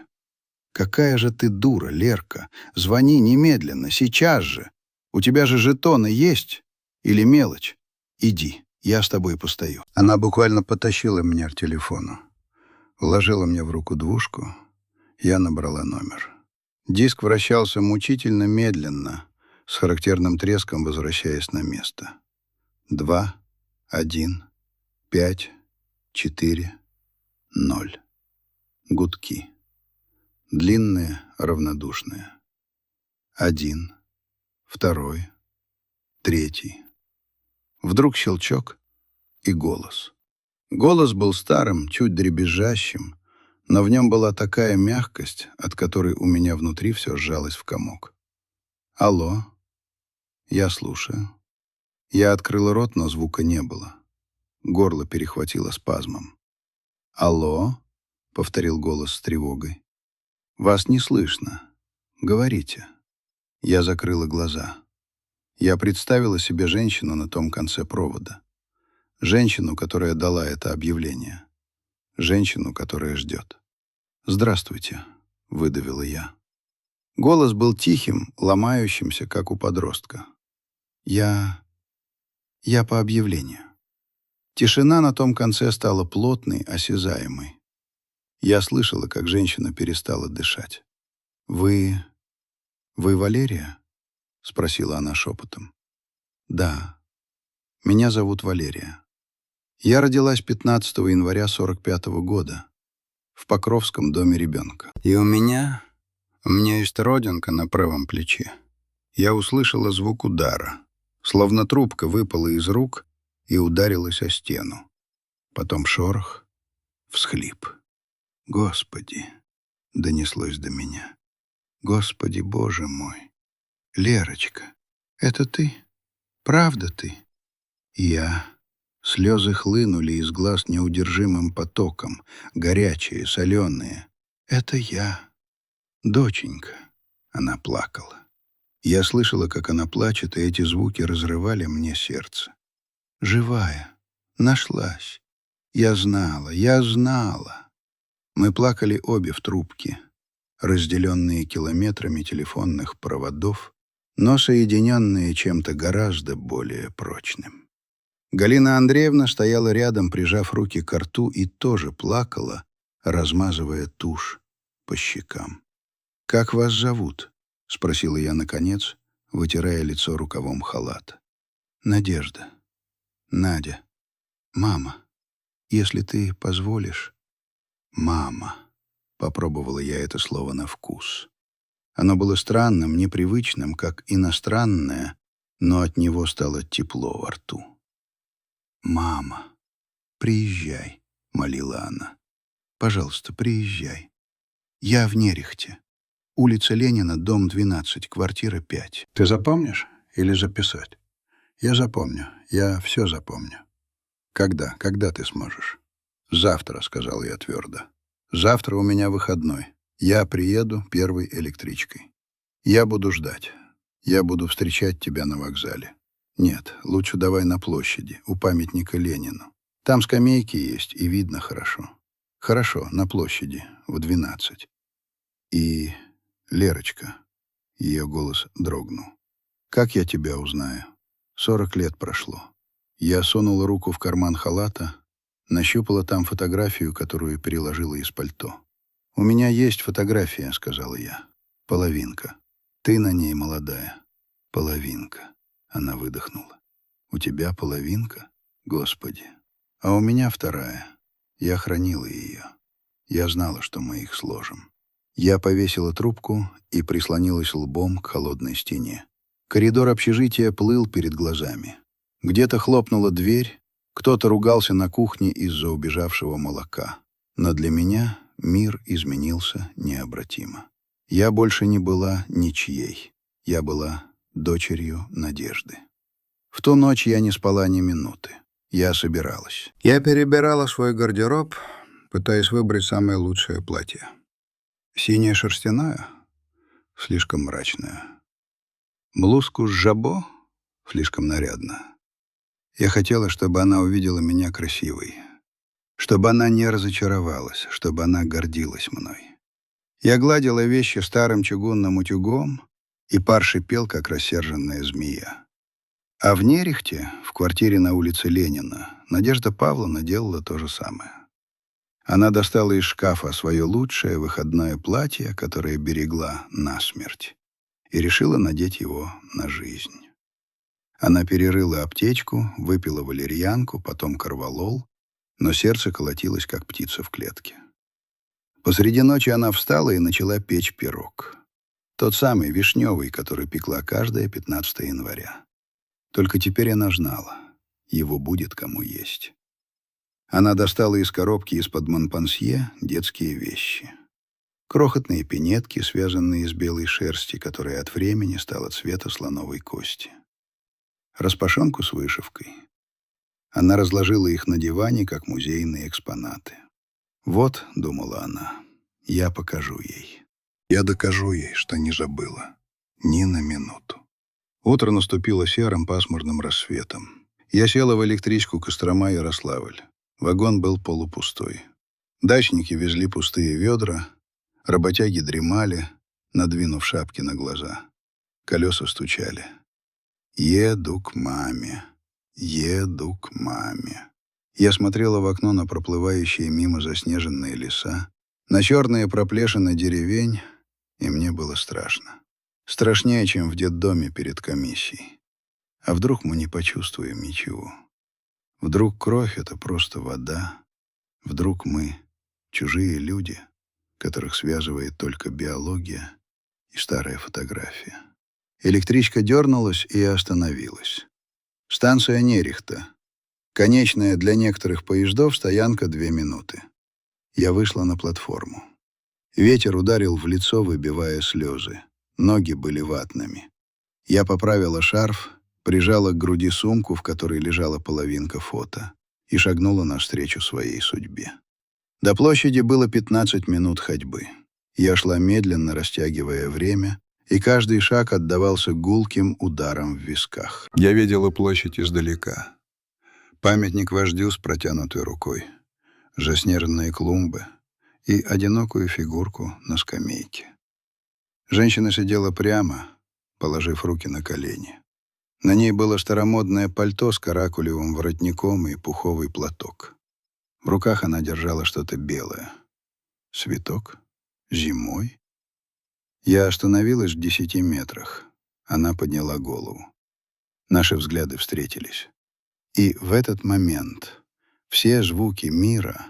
«Какая же ты дура, Лерка! Звони немедленно, сейчас же! У тебя же жетоны есть? Или мелочь? Иди, я с тобой постою». Она буквально потащила меня к телефону. Вложила мне в руку двушку. Я набрала номер. Диск вращался мучительно медленно, с характерным треском возвращаясь на место. 2, 1, 5, 4, 0. Гудки. Длинные, равнодушные. 1, 2, 3. Вдруг щелчок и голос. Голос был старым, чуть дребезжащим, но в нем была такая мягкость, от которой у меня внутри все сжалось в комок. «Алло?» «Я слушаю». Я открыла рот, но звука не было. Горло перехватило спазмом. «Алло?» — повторил голос с тревогой. «Вас не слышно. Говорите». Я закрыла глаза. Я представила себе женщину на том конце провода. Женщину, которая дала это объявление. Женщину, которая ждет. «Здравствуйте», — выдавила я. Голос был тихим, ломающимся, как у подростка. Я по объявлению». Тишина на том конце стала плотной, осязаемой. Я слышала, как женщина перестала дышать. «Вы Валерия?» — спросила она шепотом. «Да. Меня зовут Валерия. Я родилась 15 января 45-го года в Покровском доме ребенка. И у меня есть родинка на правом плече. Я услышала звук удара, словно трубка выпала из рук и ударилась о стену. Потом шорох, всхлип. «Господи!» — донеслось до меня. «Господи, Боже мой! Лерочка, это ты? Правда ты?» Я. Слезы хлынули из глаз неудержимым потоком, горячие, соленые. «Это я. Доченька!» Она плакала. Я слышала, как она плачет, и эти звуки разрывали мне сердце. «Живая. Нашлась. Я знала. Мы плакали обе в трубке, разделенные километрами телефонных проводов, но соединенные чем-то гораздо более прочным. Галина Андреевна стояла рядом, прижав руки к рту, и тоже плакала, размазывая тушь по щекам. «Как вас зовут?» — спросила я наконец, вытирая лицо рукавом халата. «Надежда. Надя. Мама. Если ты позволишь...» «Мама». Попробовала я это слово на вкус. Оно было странным, непривычным, как иностранное, но от него стало тепло во рту. «Мама, приезжай», — молила она. «Пожалуйста, приезжай. Я в Нерехте. Улица Ленина, дом 12, квартира 5. Ты запомнишь или записать?» «Я запомню. Я все запомню». «Когда? Когда ты сможешь?» «Завтра», — сказал я твердо. «Завтра у меня выходной. Я приеду первой электричкой. Я буду ждать. Я буду встречать тебя на вокзале. Нет, лучше давай на площади, у памятника Ленину. Там скамейки есть, и видно хорошо. Хорошо, на площади, в 12. И, Лерочка, ее голос дрогнул. Как я тебя узнаю? 40 лет прошло. Я сунула руку в карман халата, нащупала там фотографию, которую переложила из пальто. «У меня есть фотография», — сказала я. «Половинка. Ты на ней молодая. Половинка». Она выдохнула. «У тебя половинка? Господи. А у меня вторая. Я хранила ее. Я знала, что мы их сложим». Я повесила трубку и прислонилась лбом к холодной стене. Коридор общежития плыл перед глазами. Где-то хлопнула дверь, кто-то ругался на кухне из-за убежавшего молока. Но для меня мир изменился необратимо. Я больше не была ничьей. Я была дочерью надежды. В ту ночь я не спала ни минуты. Я собиралась. Я перебирала свой гардероб, пытаясь выбрать самое лучшее платье. Синяя шерстяная, слишком мрачная. Блузку с жабо, слишком нарядно. Я хотела, чтобы она увидела меня красивой, чтобы она не разочаровалась, чтобы она гордилась мной. Я гладила вещи старым чугунным утюгом, и пар шипел, как рассерженная змея. А в Нерехте, в квартире на улице Ленина, Надежда Павловна делала то же самое. Она достала из шкафа свое лучшее выходное платье, которое берегла насмерть, и решила надеть его на жизнь. Она перерыла аптечку, выпила валерьянку, потом корвалол, но сердце колотилось, как птица в клетке. Посреди ночи она встала и начала печь пирог. Тот самый, вишневый, который пекла каждое 15 января. Только теперь она знала, его будет кому есть. Она достала из коробки из-под Монпансье детские вещи. Крохотные пинетки, связанные из белой шерсти, которая от времени стала цвета слоновой кости. Распашонку с вышивкой. Она разложила их на диване, как музейные экспонаты. «Вот», — думала она, — «я покажу ей. Я докажу ей, что не забыла. Ни на минуту». Утро наступило серым пасмурным рассветом. Я села в электричку Кострома-Ярославль. Вагон был полупустой. Дачники везли пустые ведра, работяги дремали, надвинув шапки на глаза. Колеса стучали. «Еду к маме, еду к маме». Я смотрела в окно на проплывающие мимо заснеженные леса, на черные проплешины деревень, и мне было страшно. Страшнее, чем в детдоме перед комиссией. А вдруг мы не почувствуем ничего? Вдруг кровь — это просто вода? Вдруг мы — чужие люди, которых связывает только биология и старая фотография? Электричка дернулась и остановилась. Станция Нерехта. Конечная для некоторых поездов стоянка 2 минуты. Я вышла на платформу. Ветер ударил в лицо, выбивая слезы. Ноги были ватными. Я поправила шарф, прижала к груди сумку, в которой лежала половинка фото, и шагнула навстречу своей судьбе. До площади было 15 минут ходьбы. Я шла медленно, растягивая время, и каждый шаг отдавался гулким ударом в висках. Я видела площадь издалека. Памятник вождю с протянутой рукой, заснеженные клумбы и одинокую фигурку на скамейке. Женщина сидела прямо, положив руки на колени. На ней было старомодное пальто с каракулевым воротником и пуховый платок. В руках она держала что-то белое. Цветок? Зимой? Я остановилась в 10 метрах. Она подняла голову. Наши взгляды встретились. И в этот момент все звуки мира,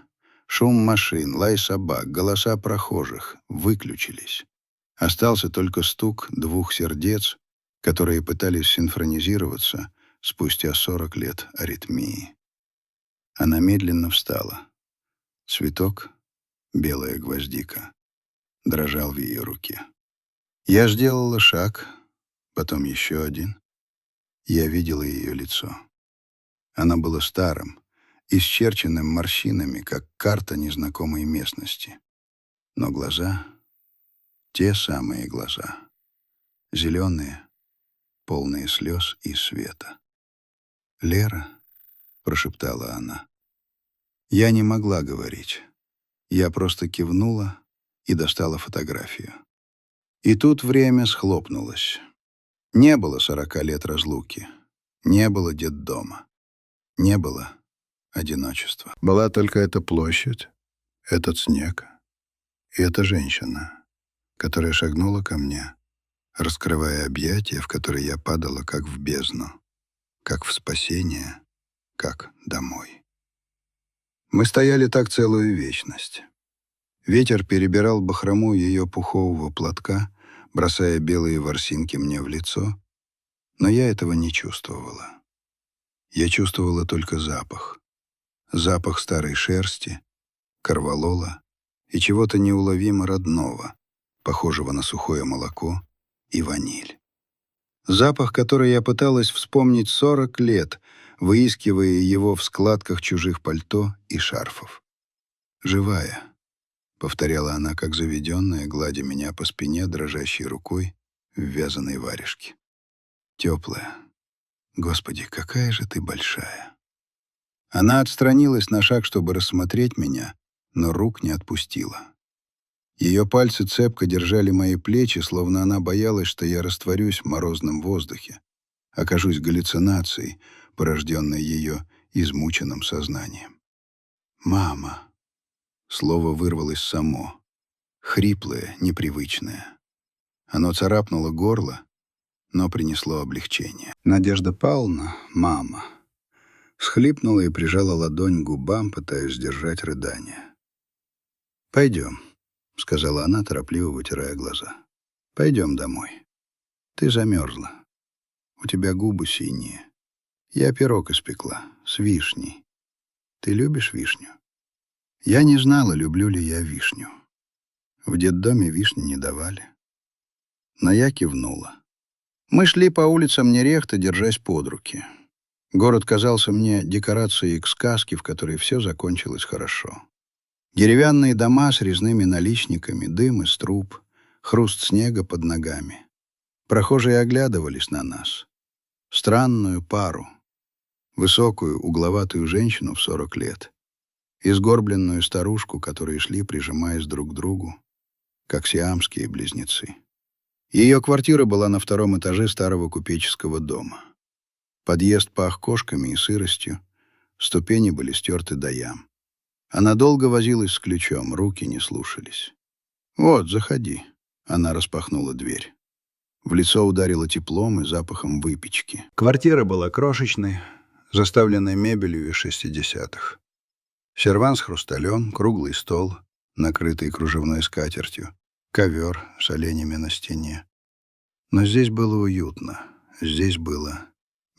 шум машин, лай собак, голоса прохожих выключились. Остался только стук 2 сердец которые пытались синхронизироваться спустя 40 лет аритмии. Она медленно встала. Цветок, белая гвоздика, дрожал в ее руке. Я сделала шаг, потом еще один. Я видела ее лицо. Оно было старым, исчерченным морщинами, как карта незнакомой местности. Но глаза, те самые глаза, зеленые, полные слез и света. «Лера», — прошептала она. Я не могла говорить. Я просто кивнула и достала фотографию. И тут время схлопнулось. Не было 40 лет разлуки, не было детдома, не было одиночества. Была только эта площадь, этот снег и эта женщина, которая шагнула ко мне, раскрывая объятия, в которые я падала как в бездну, как в спасение, как домой. Мы стояли так целую вечность. Ветер перебирал бахрому ее пухового платка, бросая белые ворсинки мне в лицо, но я этого не чувствовала. Я чувствовала только запах. Запах старой шерсти, корвалола и чего-то неуловимо родного, похожего на сухое молоко и ваниль. Запах, который я пыталась вспомнить 40 лет, выискивая его в складках чужих пальто и шарфов. «Живая», — повторяла она, как заведенная, гладя меня по спине дрожащей рукой в вязаной варежке. «Теплая. Господи, какая же ты большая». Она отстранилась на шаг, чтобы рассмотреть меня, но рук не отпустила. Ее пальцы цепко держали мои плечи, словно она боялась, что я растворюсь в морозном воздухе, окажусь галлюцинацией, порожденной ее измученным сознанием. «Мама». Слово вырвалось само, хриплое, непривычное. Оно царапнуло горло, но принесло облегчение. Надежда Павловна, мама, схлипнула и прижала ладонь к губам, пытаясь сдержать рыдание. «Пойдем», — сказала она, торопливо вытирая глаза. «Пойдем домой. Ты замерзла. У тебя губы синие. Я пирог испекла с вишней. Ты любишь вишню?» Я не знала, люблю ли я вишню. В детдоме вишни не давали. Но я кивнула. Мы шли по улицам Нерехта, держась под руки. Город казался мне декорацией к сказке, в которой все закончилось хорошо. Деревянные дома с резными наличниками, дым из труб, хруст снега под ногами. Прохожие оглядывались на нас. Странную пару. Высокую, угловатую женщину в 40 лет и сгорбленную старушку, которые шли, прижимаясь друг к другу, как сиамские близнецы. Ее квартира была на 2-м этаже старого купеческого дома. Подъезд пах кошками и сыростью, ступени были стерты до ям. Она долго возилась с ключом, руки не слушались. «Вот, заходи». Она распахнула дверь. В лицо ударило теплом и запахом выпечки. Квартира была крошечной, заставленной мебелью из 60-х. Сервант с хрусталем, круглый стол, накрытый кружевной скатертью, ковер с оленями на стене. Но здесь было уютно, здесь было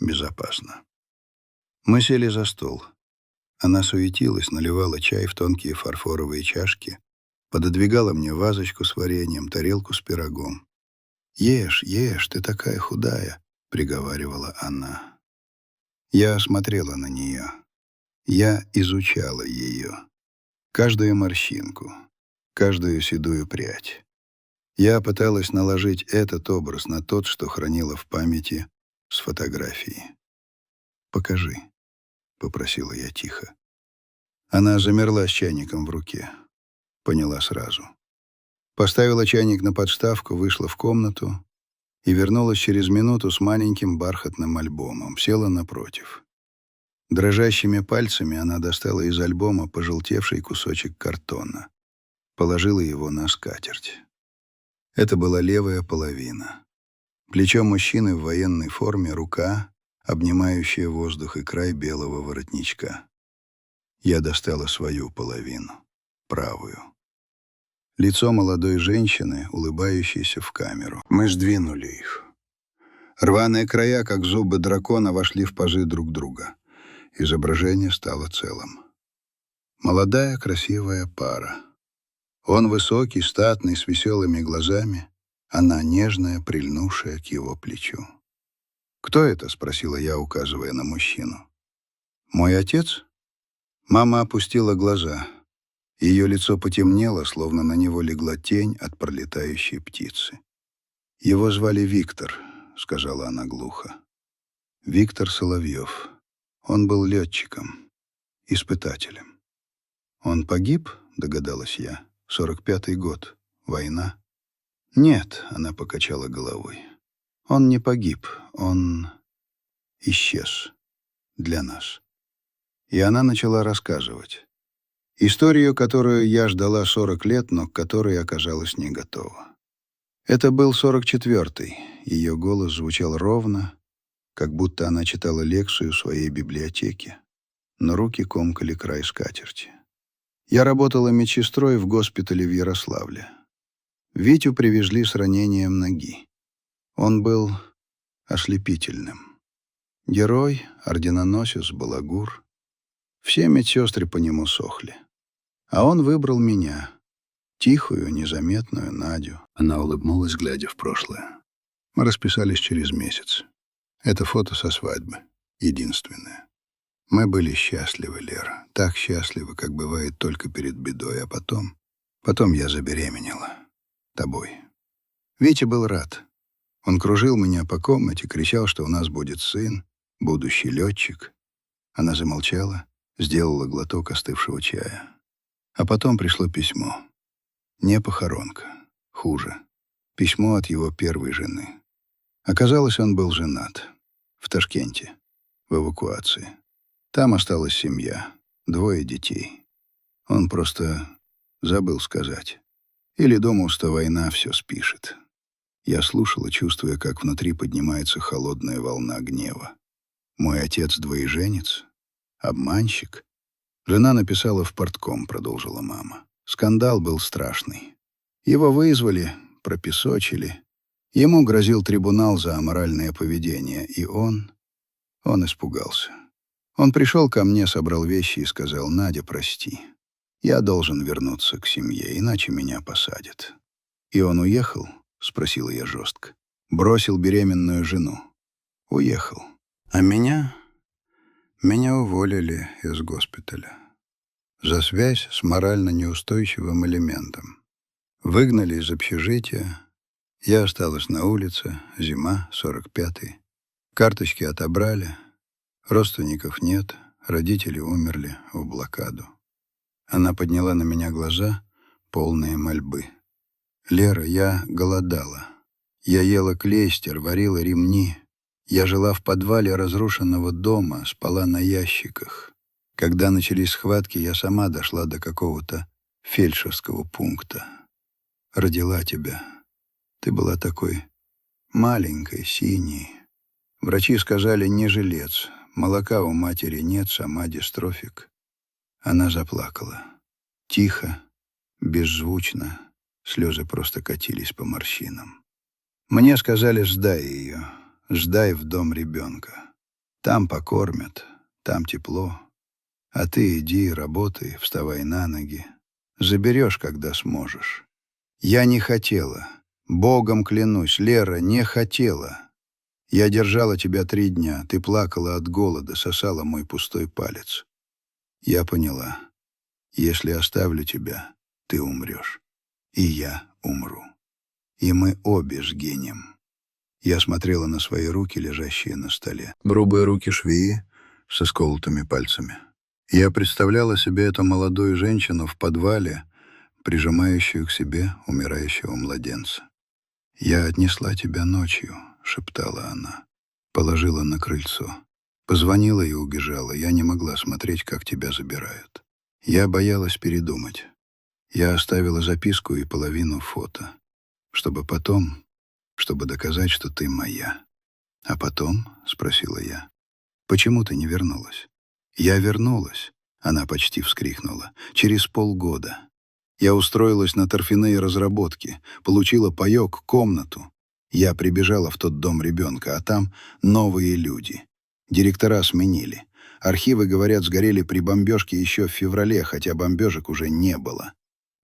безопасно. Мы сели за стол. Она суетилась, наливала чай в тонкие фарфоровые чашки, пододвигала мне вазочку с вареньем, тарелку с пирогом. «Ешь, ешь, ты такая худая», — приговаривала она. Я смотрела на нее. Я изучала ее. Каждую морщинку, каждую седую прядь. Я пыталась наложить этот образ на тот, что хранила в памяти с фотографии. «Покажи», — попросила я тихо. Она замерла с чайником в руке. Поняла сразу. Поставила чайник на подставку, вышла в комнату и вернулась через минуту с маленьким бархатным альбомом, села напротив. Дрожащими пальцами она достала из альбома пожелтевший кусочек картона, положила его на скатерть. Это была левая половина. Плечо мужчины в военной форме, рука, обнимающая воздух, и край белого воротничка. Я достала свою половину, правую. Лицо молодой женщины, улыбающейся в камеру. Мы сдвинули их. Рваные края, как зубы дракона, вошли в пазы друг друга. Изображение стало целым. Молодая, красивая пара. Он высокий, статный, с веселыми глазами. Она нежная, прильнувшая к его плечу. «Кто это?» — спросила я, указывая на мужчину. «Мой отец?» Мама опустила глаза. Ее лицо потемнело, словно на него легла тень от пролетающей птицы. «Его звали Виктор», — сказала она глухо. «Виктор Соловьев. Он был летчиком, испытателем». «Он погиб?» — догадалась я. 45-й год. Война. «Нет», — она покачала головой. «Он не погиб. Он исчез. Для нас». И она начала рассказывать. Историю, которую я ждала 40 лет, но к которой оказалась не готова. Это был 44-й. Ее голос звучал ровно, как будто она читала лекцию в своей библиотеке, но руки комкали край скатерти. Я работала медсестрой в госпитале в Ярославле. Витю привезли с ранением ноги. Он был ослепительным. Герой, орденоносец, балагур. Все медсестры по нему сохли. А он выбрал меня, тихую, незаметную Надю. Она улыбнулась, глядя в прошлое. Мы расписались через месяц. Это фото со свадьбы. Единственное. Мы были счастливы, Лера. Так счастливы, как бывает только перед бедой. А потом я забеременела. Тобой. Витя был рад. Он кружил меня по комнате, кричал, что у нас будет сын, будущий летчик. Она замолчала, сделала глоток остывшего чая. А потом пришло письмо. Не похоронка. Хуже. Письмо от его первой жены. Оказалось, он был женат. В Ташкенте. В эвакуации. Там осталась семья. 2 детей. Он просто забыл сказать. Или думал, что война все спишет. Я слушала, чувствуя, как внутри поднимается холодная волна гнева. Мой отец двоеженец? Обманщик? Жена написала в портком, продолжила мама. Скандал был страшный. Его вызвали, пропесочили. Ему грозил трибунал за аморальное поведение, и он испугался. Он пришел ко мне, собрал вещи и сказал: «Надя, прости. Я должен вернуться к семье, иначе меня посадят». «И он уехал?» — спросила я жестко. «Бросил беременную жену». «Уехал. А меня уволили из госпиталя. За связь с морально неустойчивым элементом. Выгнали из общежития. Я осталась на улице. Зима, 45-й. Карточки отобрали. Родственников нет. Родители умерли в блокаду». Она подняла на меня глаза, полные мольбы. «Лера, я голодала. Я ела клейстер, варила ремни. Я жила в подвале разрушенного дома, спала на ящиках. Когда начались схватки, я сама дошла до какого-то фельдшерского пункта. Родила тебя. Ты была такой маленькой, синей. Врачи сказали: не жилец. Молока у матери нет, сама дистрофик». Она заплакала. Тихо, беззвучно. Слезы просто катились по морщинам. Мне сказали: сдай ее. Сдай в дом ребенка. Там покормят, там тепло. А ты иди, работай, вставай на ноги. Заберешь, когда сможешь. Я не хотела. Богом клянусь, Лера, не хотела. Я держала тебя 3 дня. Ты плакала от голода, сосала мой пустой палец. Я поняла. Если оставлю тебя, ты умрешь. И я умру. И мы обе сгинем. Я смотрела на свои руки, лежащие на столе. Грубые руки швеи со сколотыми пальцами. Я представляла себе эту молодую женщину в подвале, прижимающую к себе умирающего младенца. «Я отнесла тебя ночью», — шептала она. Положила на крыльцо. Позвонила и убежала. Я не могла смотреть, как тебя забирают. Я боялась передумать. Я оставила записку и половину фото, чтобы доказать, что ты моя. «А потом?» — спросила я. «Почему ты не вернулась?» «Я вернулась», — она почти вскрикнула, — «через полгода. Я устроилась на торфяные разработки, получила паёк, комнату. Я прибежала в тот дом ребенка, а там новые люди. Директора сменили. Архивы, говорят, сгорели при бомбежке еще в феврале, хотя бомбежек уже не было.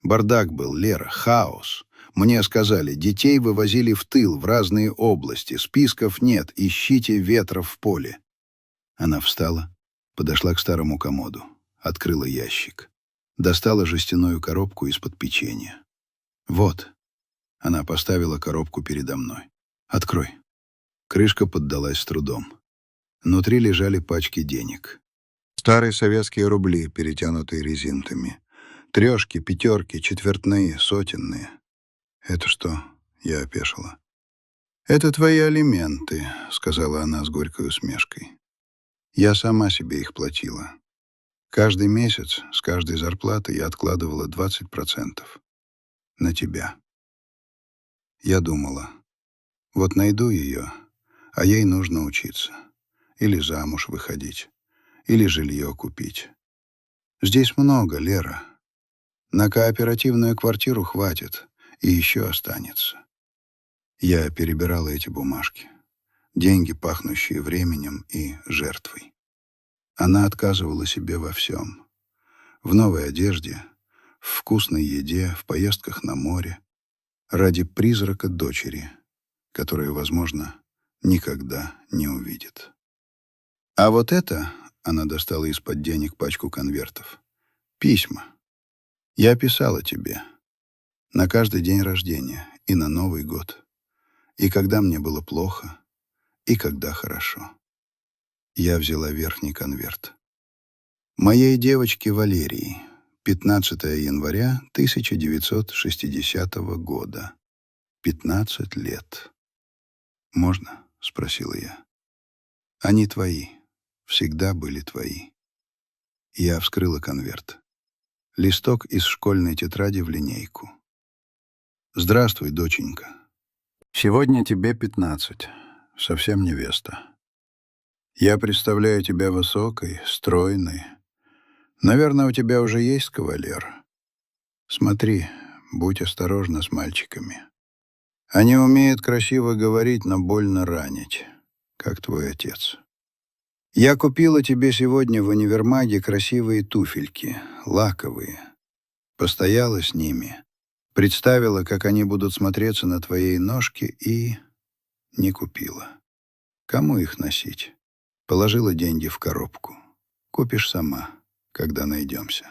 Бардак был, Лера, хаос. Мне сказали, детей вывозили в тыл, в разные области. Списков нет, ищите ветров в поле. Она встала, подошла к старому комоду, открыла ящик. Достала жестяную коробку из-под печенья. «Вот». Она поставила коробку передо мной. «Открой». Крышка поддалась с трудом. Внутри лежали пачки денег. Старые советские рубли, перетянутые резинками. Трешки, пятерки, четвертные, сотенные. «Это что?» — я опешила. «Это твои алименты», — сказала она с горькой усмешкой. «Я сама себе их платила. Каждый месяц с каждой зарплаты я откладывала 20%. На тебя». Я думала, вот найду ее, а ей нужно учиться. Или замуж выходить, или жилье купить. Здесь много, Лера. На кооперативную квартиру хватит, и еще останется. Я перебирала эти бумажки. Деньги, пахнущие временем и жертвой. Она отказывала себе во всем. В новой одежде, в вкусной еде, в поездках на море. Ради призрака дочери, которую, возможно, никогда не увидит. А вот это, она достала из-под денег пачку конвертов, письма. Я писала тебе на каждый день рождения и на Новый год, и когда мне было плохо, и когда хорошо. Я взяла верхний конверт. Моей девочке Валерии, 15 января 1960 года. 15 лет. «Можно?» — спросила я. «Они твои. Всегда были твои». Я вскрыла конверт. Листок из школьной тетради в линейку. «Здравствуй, доченька. Сегодня тебе 15. Совсем невеста. Я представляю тебя высокой, стройной. Наверное, у тебя уже есть кавалер. Смотри, будь осторожна с мальчиками. Они умеют красиво говорить, но больно ранить, как твой отец. Я купила тебе сегодня в универмаге красивые туфельки, лаковые. Постояла с ними, представила, как они будут смотреться на твоей ножке, и не купила. Кому их носить? Положила деньги в коробку. Купишь сама, когда найдемся.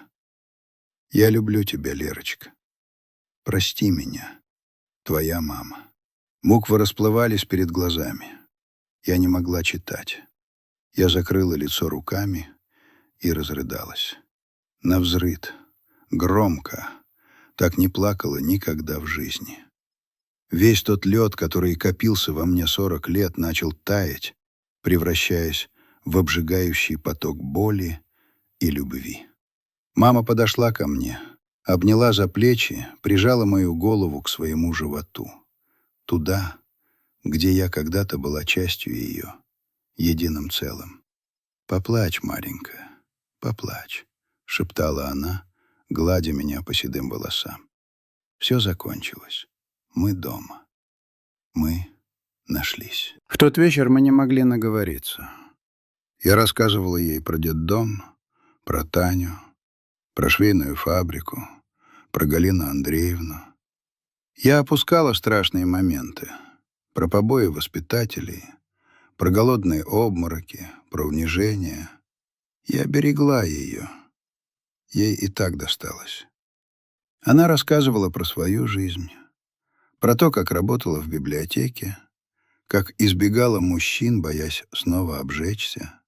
Я люблю тебя, Лерочка. Прости меня, твоя мама». Буквы расплывались перед глазами. Я не могла читать. Я закрыла лицо руками и разрыдалась. Навзрыд, громко. Так не плакала никогда в жизни. Весь тот лед, который копился во мне 40 лет, начал таять, превращаясь в обжигающий поток боли и любви. Мама подошла ко мне, обняла за плечи, прижала мою голову к своему животу. Туда, где я когда-то была частью ее, единым целым. «Поплачь, Маренька, поплачь», — шептала она, гладя меня по седым волосам. «Все закончилось. Мы дома. Мы нашлись». В тот вечер мы не могли наговориться. Я рассказывала ей про детдом, про Таню, про швейную фабрику, про Галину Андреевну. Я опускала страшные моменты. Про побои воспитателей, про голодные обмороки, про унижение. Я берегла ее. Ей и так досталось. Она рассказывала про свою жизнь, про то, как работала в библиотеке, как избегала мужчин, боясь снова обжечься,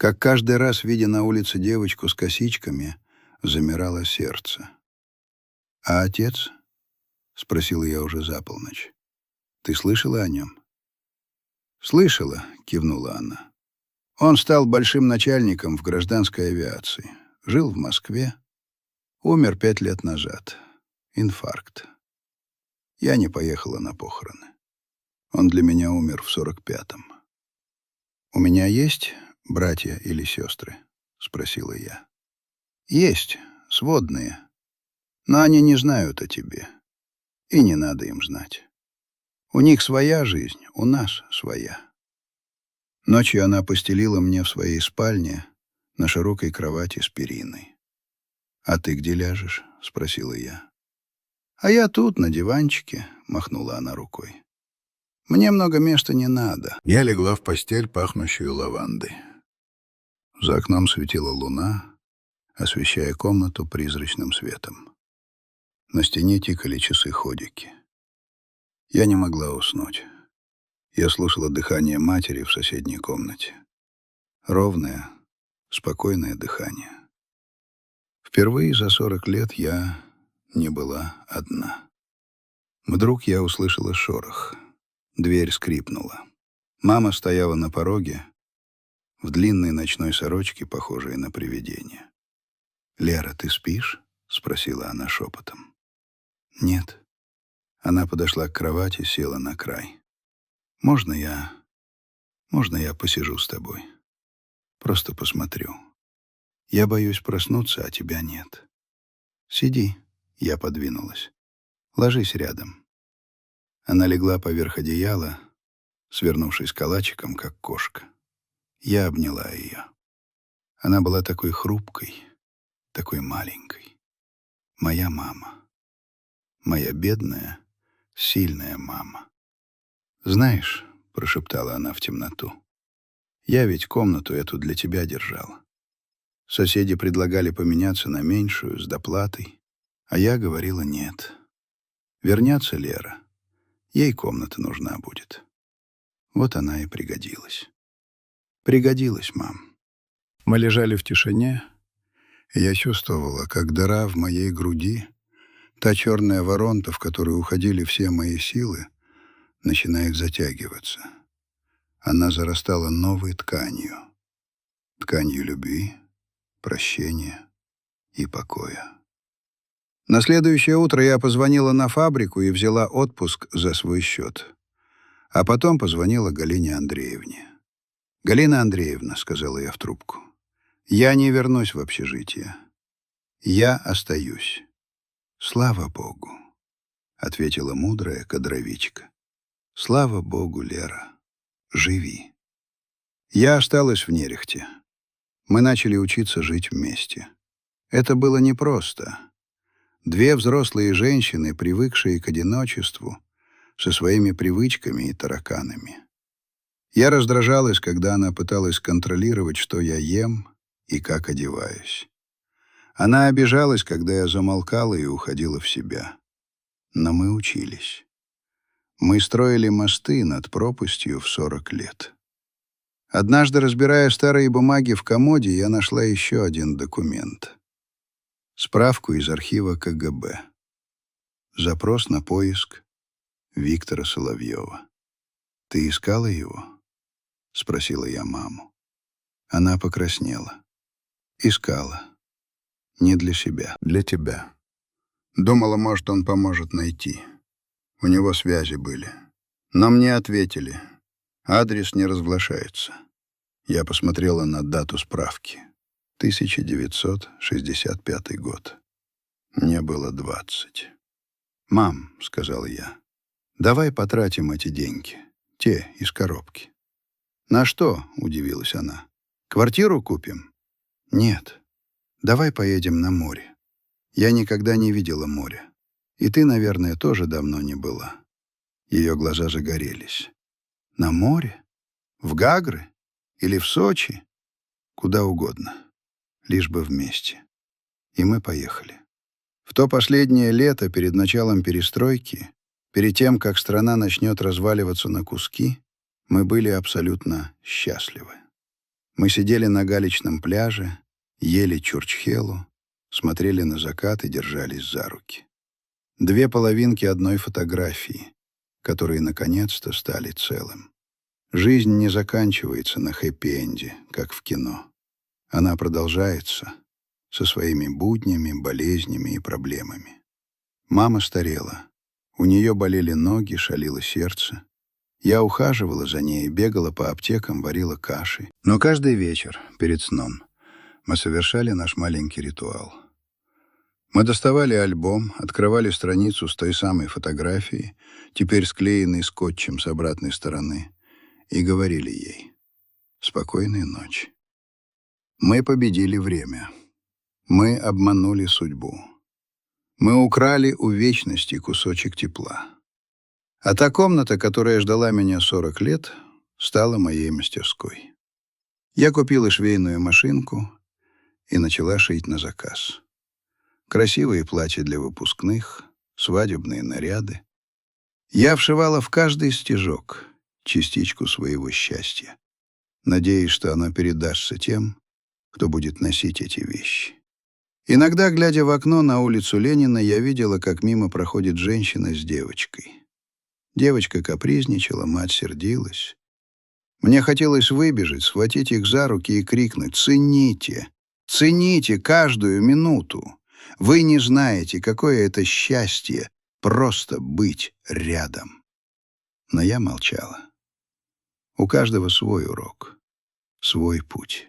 как каждый раз, видя на улице девочку с косичками, замирало сердце. «А отец?» — спросила я уже за полночь. «Ты слышала о нем?» «Слышала», — кивнула она. «Он стал большим начальником в гражданской авиации. Жил в Москве. Умер 5 лет назад. Инфаркт. Я не поехала на похороны. Он для меня умер в 45-м. «У меня есть братья или сестры?» — спросила я. «Есть, сводные. Но они не знают о тебе. И не надо им знать. У них своя жизнь, у нас своя. Ночью она постелила мне в своей спальне на широкой кровати с периной. «А ты где ляжешь?» — спросила я. «А я тут, на диванчике», — махнула она рукой. «Мне много места не надо». Я легла в постель, пахнущую лавандой. За окном светила луна, освещая комнату призрачным светом. На стене тикали часы-ходики. Я не могла уснуть. Я слушала дыхание матери в соседней комнате. Ровное, спокойное дыхание. Впервые за 40 лет я не была одна. Вдруг я услышала шорох. Дверь скрипнула. Мама стояла на пороге в длинной ночной сорочке, похожей на привидение. «Лера, ты спишь?» — спросила она шепотом. «Нет». Она подошла к кровати, села на край. «Можно я посижу с тобой? Просто посмотрю. Я боюсь проснуться, а тебя нет. Сиди». Я подвинулась. «Ложись рядом». Она легла поверх одеяла, свернувшись калачиком, как кошка. Я обняла ее. Она была такой хрупкой, такой маленькой. Моя мама. Моя бедная, сильная мама. «Знаешь», — прошептала она в темноту, — «я ведь комнату эту для тебя держала. Соседи предлагали поменяться на меньшую, с доплатой, а я говорила нет. Вернется Лера, ей комната нужна будет». Вот она и пригодилась. Пригодилась, мам. Мы лежали в тишине, и я чувствовала, как дыра в моей груди, та черная воронка, в которую уходили все мои силы, начинает затягиваться. Она зарастала новой тканью. Тканью любви, прощения и покоя. На следующее утро я позвонила на фабрику и взяла отпуск за свой счет. А потом позвонила Галине Андреевне. «Галина Андреевна», — сказала я в трубку, — «я не вернусь в общежитие. Я остаюсь». «Слава Богу», — ответила мудрая кадровичка. «Слава Богу, Лера, живи». Я осталась в Нерехте. Мы начали учиться жить вместе. Это было непросто. Две взрослые женщины, привыкшие к одиночеству, со своими привычками и тараканами. Я раздражалась, когда она пыталась контролировать, что я ем и как одеваюсь. Она обижалась, когда я замолкала и уходила в себя. Но мы учились. Мы строили мосты над пропастью в 40 лет. Однажды, разбирая старые бумаги в комоде, я нашла еще один документ. Справку из архива КГБ. Запрос на поиск Виктора Соловьева. «Ты искала его?» — спросила я маму. Она покраснела. «Искала. Не для себя, для тебя. Думала, может, он поможет найти. У него связи были. Но мне ответили. Адрес не разглашается». Я посмотрела на дату справки. 1965 год. Мне было 20. «Мам», — сказала я, — «давай потратим эти деньги, те из коробки». «На что?» — удивилась она. «Квартиру купим?» «Нет. Давай поедем на море. Я никогда не видела моря. И ты, наверное, тоже давно не была». Ее глаза загорелись. «На море? В Гагры? Или в Сочи? Куда угодно. Лишь бы вместе». И мы поехали. В то последнее лето перед началом перестройки, перед тем, как страна начнет разваливаться на куски, мы были абсолютно счастливы. Мы сидели на галечном пляже, ели чурчхелу, смотрели на закат и держались за руки. Две половинки одной фотографии, которые наконец-то стали целым. Жизнь не заканчивается на хэппи-энде, как в кино. Она продолжается со своими буднями, болезнями и проблемами. Мама старела. У нее болели ноги, шалило сердце. Я ухаживала за ней, бегала по аптекам, варила каши. Но каждый вечер, перед сном, мы совершали наш маленький ритуал. Мы доставали альбом, открывали страницу с той самой фотографией, теперь склеенной скотчем с обратной стороны, и говорили ей: «Спокойной ночи». Мы победили время. Мы обманули судьбу. Мы украли у вечности кусочек тепла. А та комната, которая ждала меня 40 лет, стала моей мастерской. Я купила швейную машинку и начала шить на заказ. Красивые платья для выпускных, свадебные наряды. Я вшивала в каждый стежок частичку своего счастья, надеясь, что оно передастся тем, кто будет носить эти вещи. Иногда, глядя в окно на улицу Ленина, я видела, как мимо проходит женщина с девочкой. Девочка капризничала, мать сердилась. Мне хотелось выбежать, схватить их за руки и крикнуть: «Цените! Цените каждую минуту! Вы не знаете, какое это счастье просто быть рядом!» Но я молчала. У каждого свой урок, свой путь.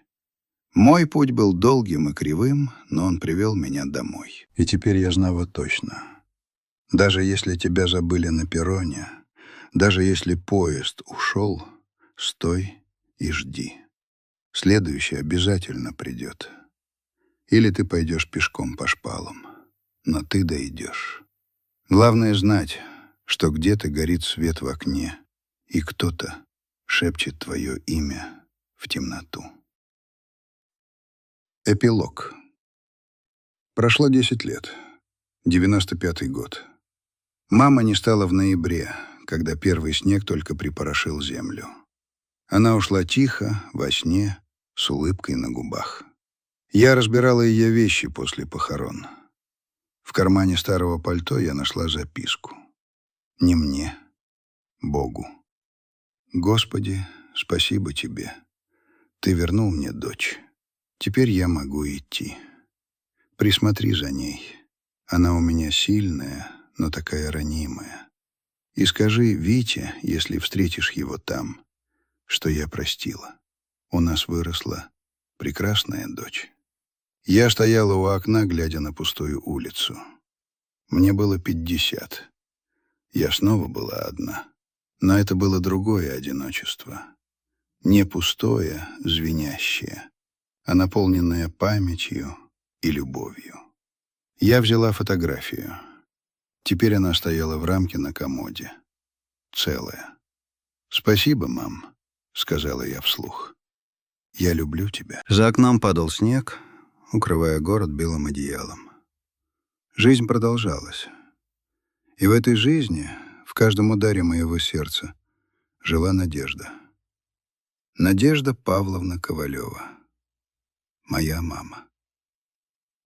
Мой путь был долгим и кривым, но он привел меня домой. И теперь я знала точно. Даже если тебя забыли на перроне, даже если поезд ушел, стой и жди. Следующий обязательно придет. Или ты пойдешь пешком по шпалам, но ты дойдешь. Главное знать, что где-то горит свет в окне, и кто-то шепчет твое имя в темноту. Эпилог. Прошло 10 лет. 95-й год. Мама не стала в ноябре, когда первый снег только припорошил землю. Она ушла тихо, во сне, с улыбкой на губах. Я разбирала ее вещи после похорон. В кармане старого пальто я нашла записку. Не мне, Богу. «Господи, спасибо тебе. Ты вернул мне дочь. Теперь я могу идти. Присмотри за ней. Она у меня сильная, но такая ранимая. И скажи Вите, если встретишь его там, что я простила. У нас выросла прекрасная дочь». Я стояла у окна, глядя на пустую улицу. Мне было 50. Я снова была одна. Но это было другое одиночество. Не пустое, звенящее, а наполненное памятью и любовью. Я взяла фотографию. Теперь она стояла в рамке на комоде. Целая. «Спасибо, мам», — сказала я вслух. «Я люблю тебя». За окном падал снег, укрывая город белым одеялом. Жизнь продолжалась. И в этой жизни, в каждом ударе моего сердца, жила Надежда. Надежда Павловна Ковалева. Моя мама.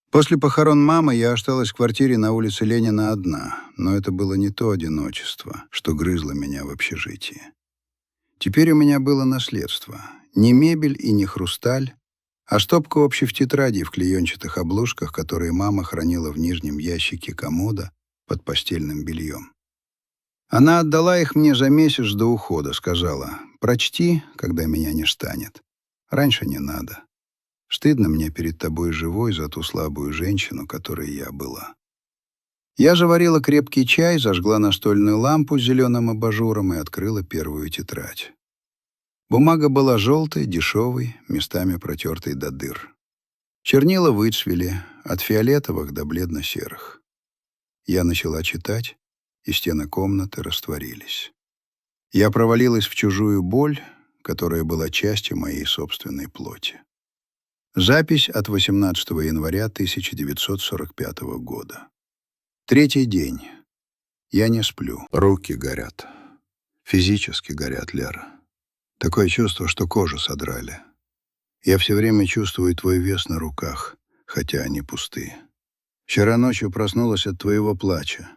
После похорон мамы я осталась в квартире на улице Ленина одна, но это было не то одиночество, что грызло меня в общежитии. Теперь у меня было наследство. Не мебель и не хрусталь, а стопка общих тетрадей в клеенчатых обложках, которые мама хранила в нижнем ящике комода под постельным бельем. Она отдала их мне за месяц до ухода, сказала: «Прочти, когда меня не станет. Раньше не надо. Стыдно мне перед тобой живой за ту слабую женщину, которой я была». Я заварила крепкий чай, зажгла настольную лампу с зеленым абажуром и открыла первую тетрадь. Бумага была желтой, дешевой, местами протертой до дыр. Чернила выцвели, от фиолетовых до бледно-серых. Я начала читать, и стены комнаты растворились. Я провалилась в чужую боль, которая была частью моей собственной плоти. Запись от 18 января 1945 года. Третий день. Я не сплю. Руки горят. Физически горят, Лера. Такое чувство, что кожу содрали. Я все время чувствую твой вес на руках, хотя они пустые. Вчера ночью проснулась от твоего плача.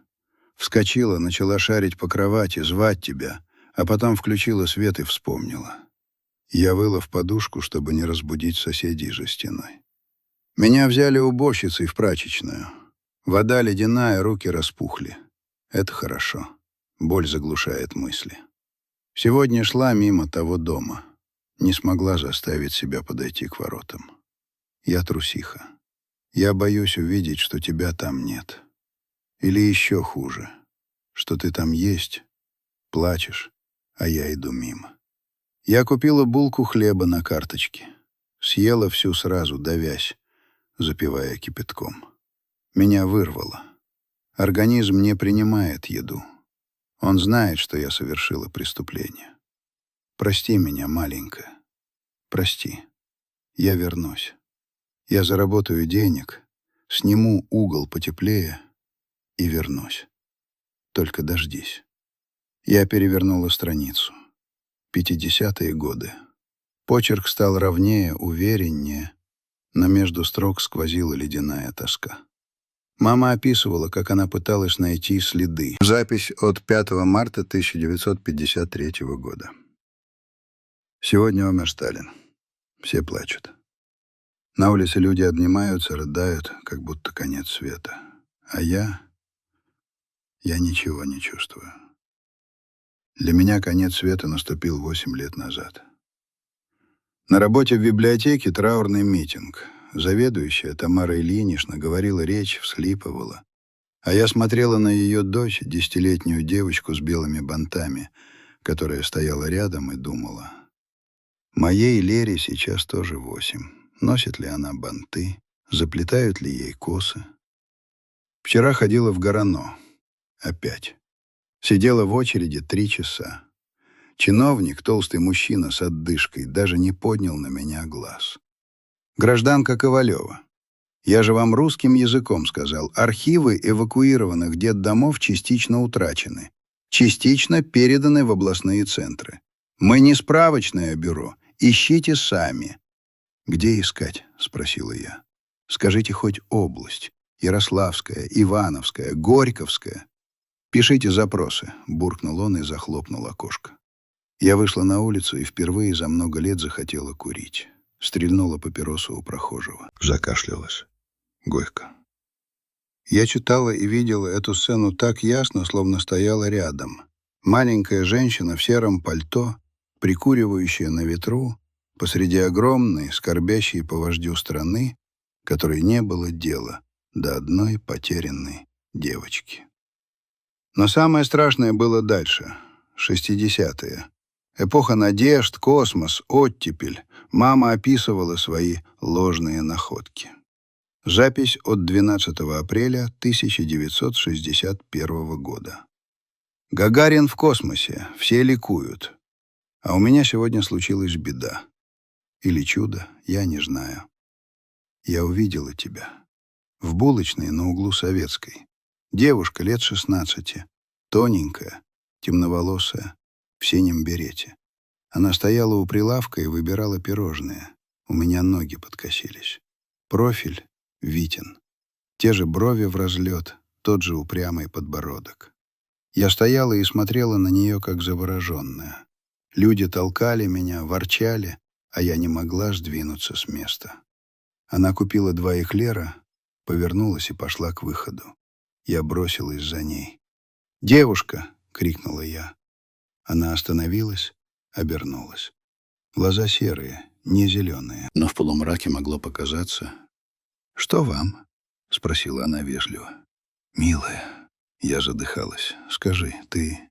Вскочила, начала шарить по кровати, звать тебя, а потом включила свет и вспомнила. Я выла в подушку, чтобы не разбудить соседей за стеной. Меня взяли уборщицей в прачечную. Вода ледяная, руки распухли. Это хорошо. Боль заглушает мысли. Сегодня шла мимо того дома. Не смогла заставить себя подойти к воротам. Я трусиха. Я боюсь увидеть, что тебя там нет. Или еще хуже, что ты там есть, плачешь, а я иду мимо. Я купила булку хлеба на карточке. Съела всю сразу, давясь, запивая кипятком. Меня вырвало. Организм не принимает еду. Он знает, что я совершила преступление. Прости меня, маленькая. Прости. Я вернусь. Я заработаю денег, сниму угол потеплее и вернусь. Только дождись. Я перевернула страницу. 50-е годы. Почерк стал ровнее, увереннее, но между строк сквозила ледяная тоска. Мама описывала, как она пыталась найти следы. Запись от 5 марта 1953 года. Сегодня умер Сталин. Все плачут. На улице люди обнимаются, рыдают, как будто конец света. А я ничего не чувствую. Для меня конец света наступил 8 лет назад. На работе в библиотеке траурный митинг. Заведующая Тамара Ильинична говорила речь, всхлипывала. А я смотрела на ее дочь, 10-летнюю девочку с белыми бантами, которая стояла рядом и думала. Моей Лере сейчас тоже 8. Носит ли она банты? Заплетают ли ей косы? Вчера ходила в Горано. Опять. Сидела в очереди 3 часа. Чиновник, толстый мужчина с отдышкой, даже не поднял на меня глаз. Гражданка Ковалева. Я же вам русским языком сказал. Архивы эвакуированных детдомов частично утрачены. Частично переданы в областные центры. Мы не справочное бюро. Ищите сами. «Где искать?» — спросила я. «Скажите хоть область. Ярославская, Ивановская, Горьковская». «Пишите запросы», — буркнул он и захлопнул окошко. Я вышла на улицу и впервые за много лет захотела курить. Стрельнула папиросу у прохожего. Закашлялась. Горько. Я читала и видела эту сцену так ясно, словно стояла рядом. Маленькая женщина в сером пальто, прикуривающая на ветру, посреди огромной, скорбящей по вождю страны, которой не было дела до одной потерянной девочки. Но самое страшное было дальше. 60-е. Эпоха надежд, космос, оттепель. Мама описывала свои ложные находки. Запись от 12 апреля 1961 года. Гагарин в космосе, все ликуют. А у меня сегодня случилась беда. Или чудо, я не знаю. Я увидела тебя. В булочной на углу Советской. Девушка лет 16, тоненькая, темноволосая, в синем берете. Она стояла у прилавка и выбирала пирожные. У меня ноги подкосились. Профиль — Витин. Те же брови в разлет, тот же упрямый подбородок. Я стояла и смотрела на нее, как завороженная. Люди толкали меня, ворчали, а я не могла сдвинуться с места. Она купила 2 эклера, повернулась и пошла к выходу. Я бросилась за ней. «Девушка!» — крикнула я. Она остановилась, обернулась. Глаза серые, не зеленые, но в полумраке могло показаться. «Что вам?» — спросила она вежливо. «Милая», — я задыхалась, — «скажи, ты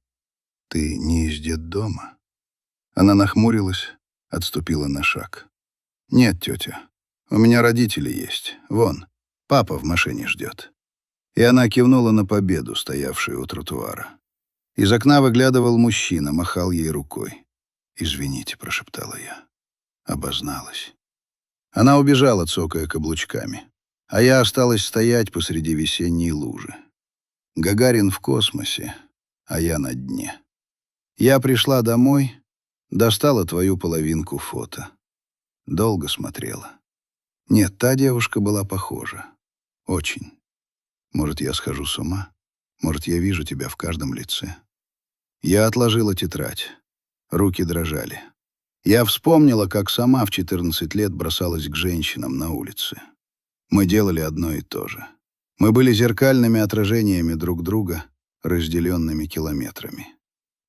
не из детдома?» Она нахмурилась, отступила на шаг. «Нет, тетя, у меня родители есть. Вон, папа в машине ждет». И она кивнула на Победу, стоявшую у тротуара. Из окна выглядывал мужчина, махал ей рукой. «Извините», — прошептала я. Обозналась. Она убежала, цокая каблучками. А я осталась стоять посреди весенней лужи. Гагарин в космосе, а я на дне. Я пришла домой, достала твою половинку фото. Долго смотрела. Нет, та девушка была похожа. Очень. Может, я схожу с ума? Может, я вижу тебя в каждом лице? Я отложила тетрадь. Руки дрожали. Я вспомнила, как сама в 14 лет бросалась к женщинам на улице. Мы делали одно и то же. Мы были зеркальными отражениями друг друга, разделенными километрами.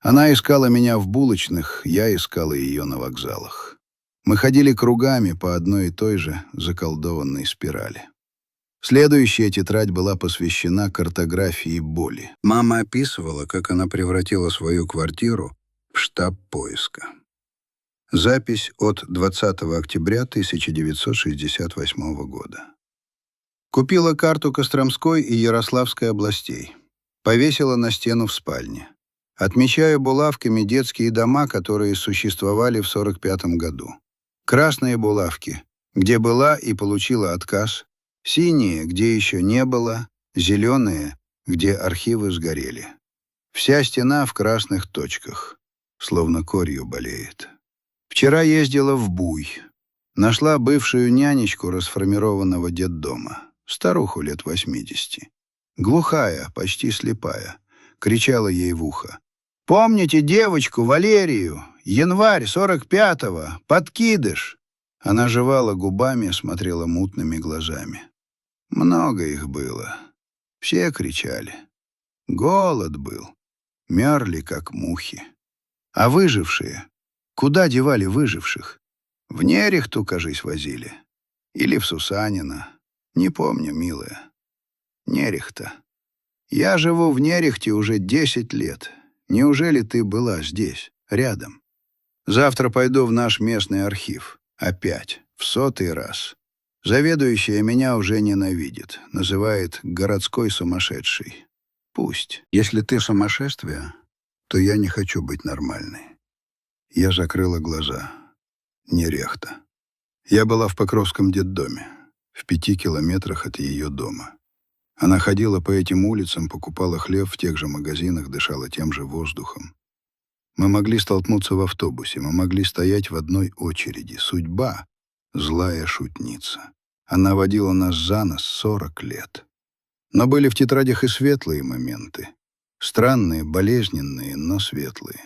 Она искала меня в булочных, я искала ее на вокзалах. Мы ходили кругами по одной и той же заколдованной спирали. Следующая тетрадь была посвящена картографии боли. Мама описывала, как она превратила свою квартиру в штаб поиска. Запись от 20 октября 1968 года. Купила карту Костромской и Ярославской областей. Повесила на стену в спальне. Отмечаю булавками детские дома, которые существовали в 1945 году. Красные булавки, где была и получила отказ. Синие, где еще не было. Зеленые, где архивы сгорели. Вся стена в красных точках, словно корью болеет. Вчера ездила в Буй. Нашла бывшую нянечку расформированного детдома. Старуху лет 80. Глухая, почти слепая. Кричала ей в ухо: «Помните девочку Валерию? Январь 45-го, подкидыш!» Она жевала губами, смотрела мутными глазами. Много их было. Все кричали. Голод был. Мерли, как мухи. А выжившие? Куда девали выживших? В Нерехту, кажись, возили. Или в Сусанино. Не помню, милая. Нерехта. Я живу в Нерехте уже 10 лет. Неужели ты была здесь, рядом? Завтра пойду в наш местный архив. Опять, в 100-й раз. Заведующая меня уже ненавидит. Называет городской сумасшедшей. Пусть. Если ты сумасшествие, то я не хочу быть нормальной. Я закрыла глаза. Нерехта. Я была в Покровском детдоме, в 5 километрах от ее дома. Она ходила по этим улицам, покупала хлеб в тех же магазинах, дышала тем же воздухом. Мы могли столкнуться в автобусе, мы могли стоять в одной очереди. Судьба — злая шутница. Она водила нас за нос 40 лет. Но были в тетрадях и светлые моменты. Странные, болезненные, но светлые.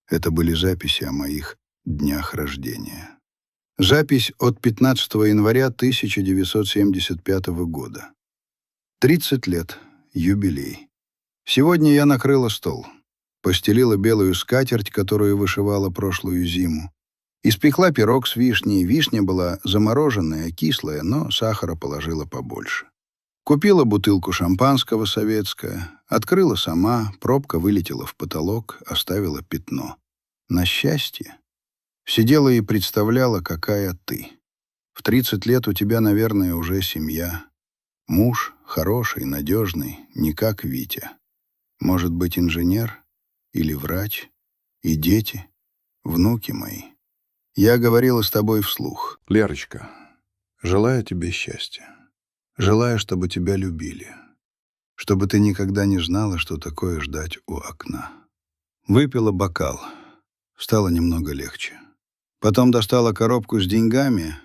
Это были записи о моих днях рождения. Запись от 15 января 1975 года. 30 лет. Юбилей. Сегодня я накрыла стол. Постелила белую скатерть, которую вышивала прошлую зиму. Испекла пирог с вишней. Вишня была замороженная, кислая, но сахара положила побольше. Купила бутылку шампанского советское. Открыла сама, пробка вылетела в потолок, оставила пятно. На счастье. Сидела и представляла, какая ты. В 30 лет у тебя, наверное, уже семья. Муж хороший, надежный, не как Витя. Может быть, инженер или врач. И дети, внуки мои. Я говорила с тобой вслух. Лерочка, желаю тебе счастья. Желаю, чтобы тебя любили. Чтобы ты никогда не знала, что такое ждать у окна. Выпила бокал. Стало немного легче. Потом достала коробку с деньгами,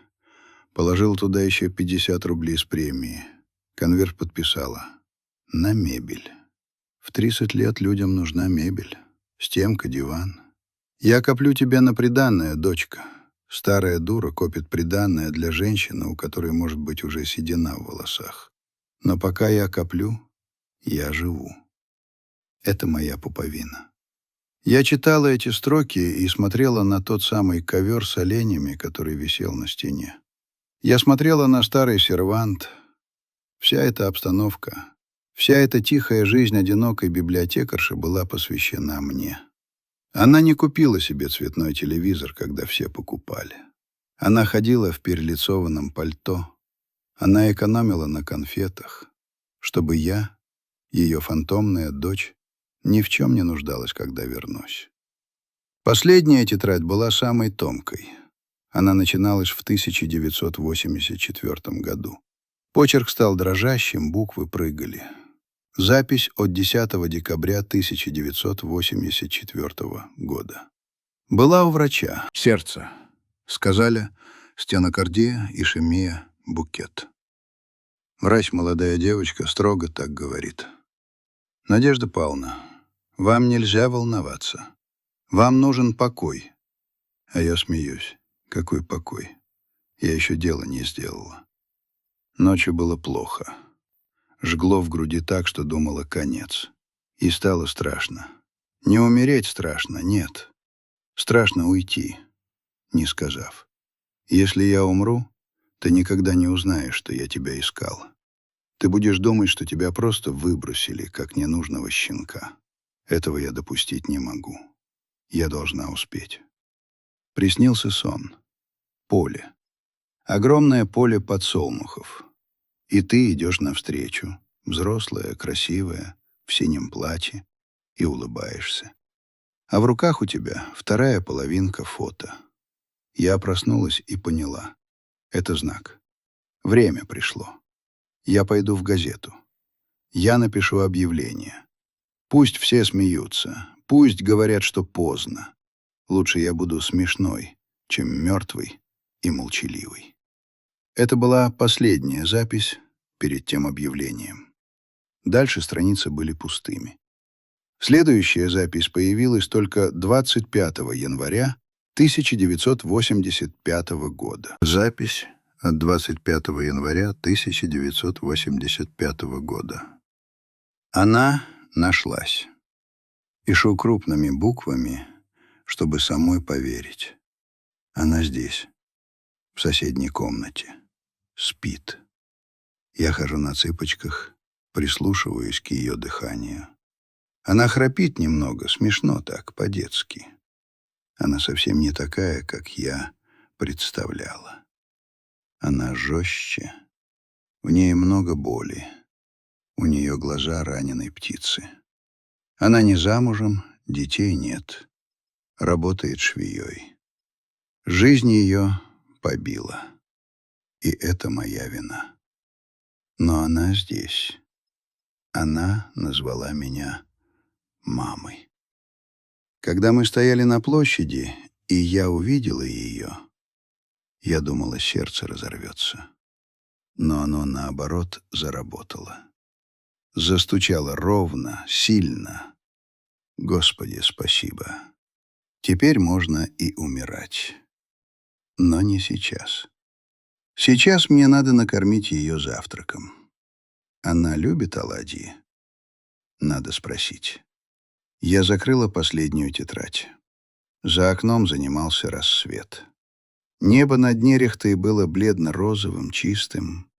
положила туда еще 50 рублей с премии. Конверт подписала. На мебель. В 30 лет людям нужна мебель. Стенка, диван. Я коплю тебе на приданное, дочка. Старая дура копит приданное для женщины, у которой может быть уже седина в волосах. Но пока я коплю, я живу. Это моя пуповина. Я читала эти строки и смотрела на тот самый ковер с оленями, который висел на стене. Я смотрела на старый сервант. Вся эта обстановка, вся эта тихая жизнь одинокой библиотекарши была посвящена мне. Она не купила себе цветной телевизор, когда все покупали. Она ходила в перелицованном пальто. Она экономила на конфетах, чтобы я, ее фантомная дочь, ни в чем не нуждалась, когда вернусь. Последняя тетрадь была самой тонкой. Она начиналась в 1984 году. Почерк стал дрожащим, буквы прыгали. Запись от 10 декабря 1984 года. Была у врача. Сердце. Сказали, стенокардия, ишемия, букет. Врач, молодая девочка, строго так говорит. Надежда Павловна, вам нельзя волноваться. Вам нужен покой. А я смеюсь. Какой покой? Я еще дело не сделала. Ночью было плохо. Жгло в груди так, что думала конец. И стало страшно. Не умереть страшно, нет. Страшно уйти, не сказав. Если я умру, ты никогда не узнаешь, что я тебя искал. Ты будешь думать, что тебя просто выбросили, как ненужного щенка. Этого я допустить не могу. Я должна успеть. Приснился сон. Поле. Огромное поле подсолнухов. И ты идешь навстречу, взрослая, красивая, в синем платье, и улыбаешься. А в руках у тебя вторая половинка фото. Я проснулась и поняла. Это знак. Время пришло. Я пойду в газету. Я напишу объявление. Пусть все смеются, пусть говорят, что поздно. Лучше я буду смешной, чем мертвый и молчаливый. Это была последняя запись перед тем объявлением. Дальше страницы были пустыми. Следующая запись появилась только 25 января 1985 года. Запись от 25 января 1985 года. Она нашлась. Пишу крупными буквами, чтобы самой поверить. Она здесь, в соседней комнате. Спит. Я хожу на цыпочках, прислушиваюсь к ее дыханию. Она храпит немного, смешно так, по-детски. Она совсем не такая, как я представляла. Она жестче. В ней много боли. У нее глаза раненой птицы. Она не замужем, детей нет. Работает швеей. Жизнь ее побила. И это моя вина. Но она здесь. Она назвала меня мамой. Когда мы стояли на площади, и я увидела ее, я думала, сердце разорвется. Но оно, наоборот, заработало. Застучало ровно, сильно. Господи, спасибо. Теперь можно и умирать. Но не сейчас. Сейчас мне надо накормить ее завтраком. Она любит оладьи? Надо спросить. Я закрыла последнюю тетрадь. За окном занимался рассвет. Небо над Нерехтой было бледно-розовым, чистым.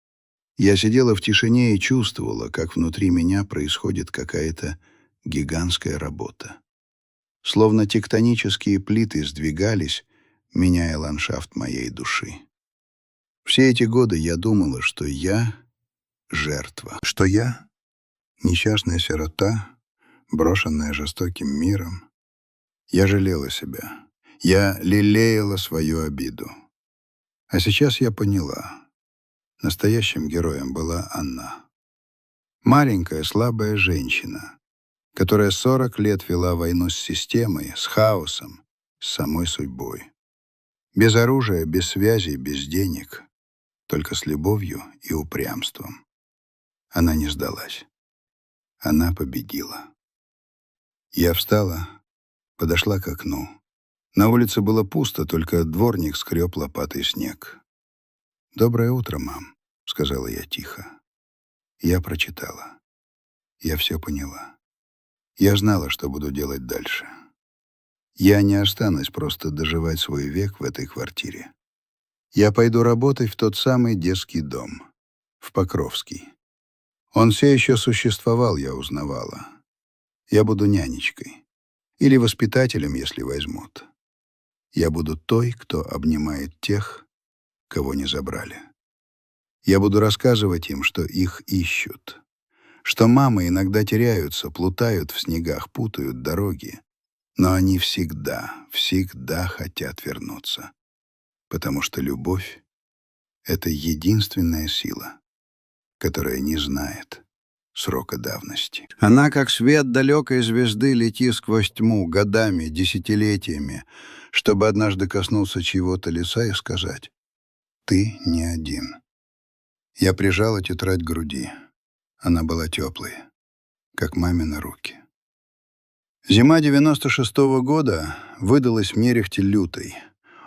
Я сидела в тишине и чувствовала, как внутри меня происходит какая-то гигантская работа. Словно тектонические плиты сдвигались, меняя ландшафт моей души. Все эти годы я думала, что я — жертва, что я — несчастная сирота, брошенная жестоким миром. Я жалела себя. Я лелеяла свою обиду. А сейчас я поняла. Настоящим героем была она. Маленькая, слабая женщина, которая 40 лет вела войну с системой, с хаосом, с самой судьбой. Без оружия, без связей, без денег, только с любовью и упрямством. Она не сдалась. Она победила. Я встала, подошла к окну. На улице было пусто, только дворник скреб лопатой снег. «Доброе утро, мам», — сказала я тихо. Я прочитала. Я все поняла. Я знала, что буду делать дальше. Я не останусь просто доживать свой век в этой квартире. Я пойду работать в тот самый детский дом, в Покровский. Он все еще существовал, я узнавала. Я буду нянечкой. Или воспитателем, если возьмут. Я буду той, кто обнимает тех, кого не забрали. Я буду рассказывать им, что их ищут. Что мамы иногда теряются, плутают в снегах, путают дороги. Но они всегда, всегда хотят вернуться. Потому что любовь — это единственная сила, которая не знает срока давности. Она, как свет далекой звезды, летит сквозь тьму годами, десятилетиями, чтобы однажды коснуться чьего-то лица и сказать: «Ты не один». Я прижала тетрадь к груди. Она была теплой, как мамины руки. Зима 96-го года выдалась в Нерехте лютой.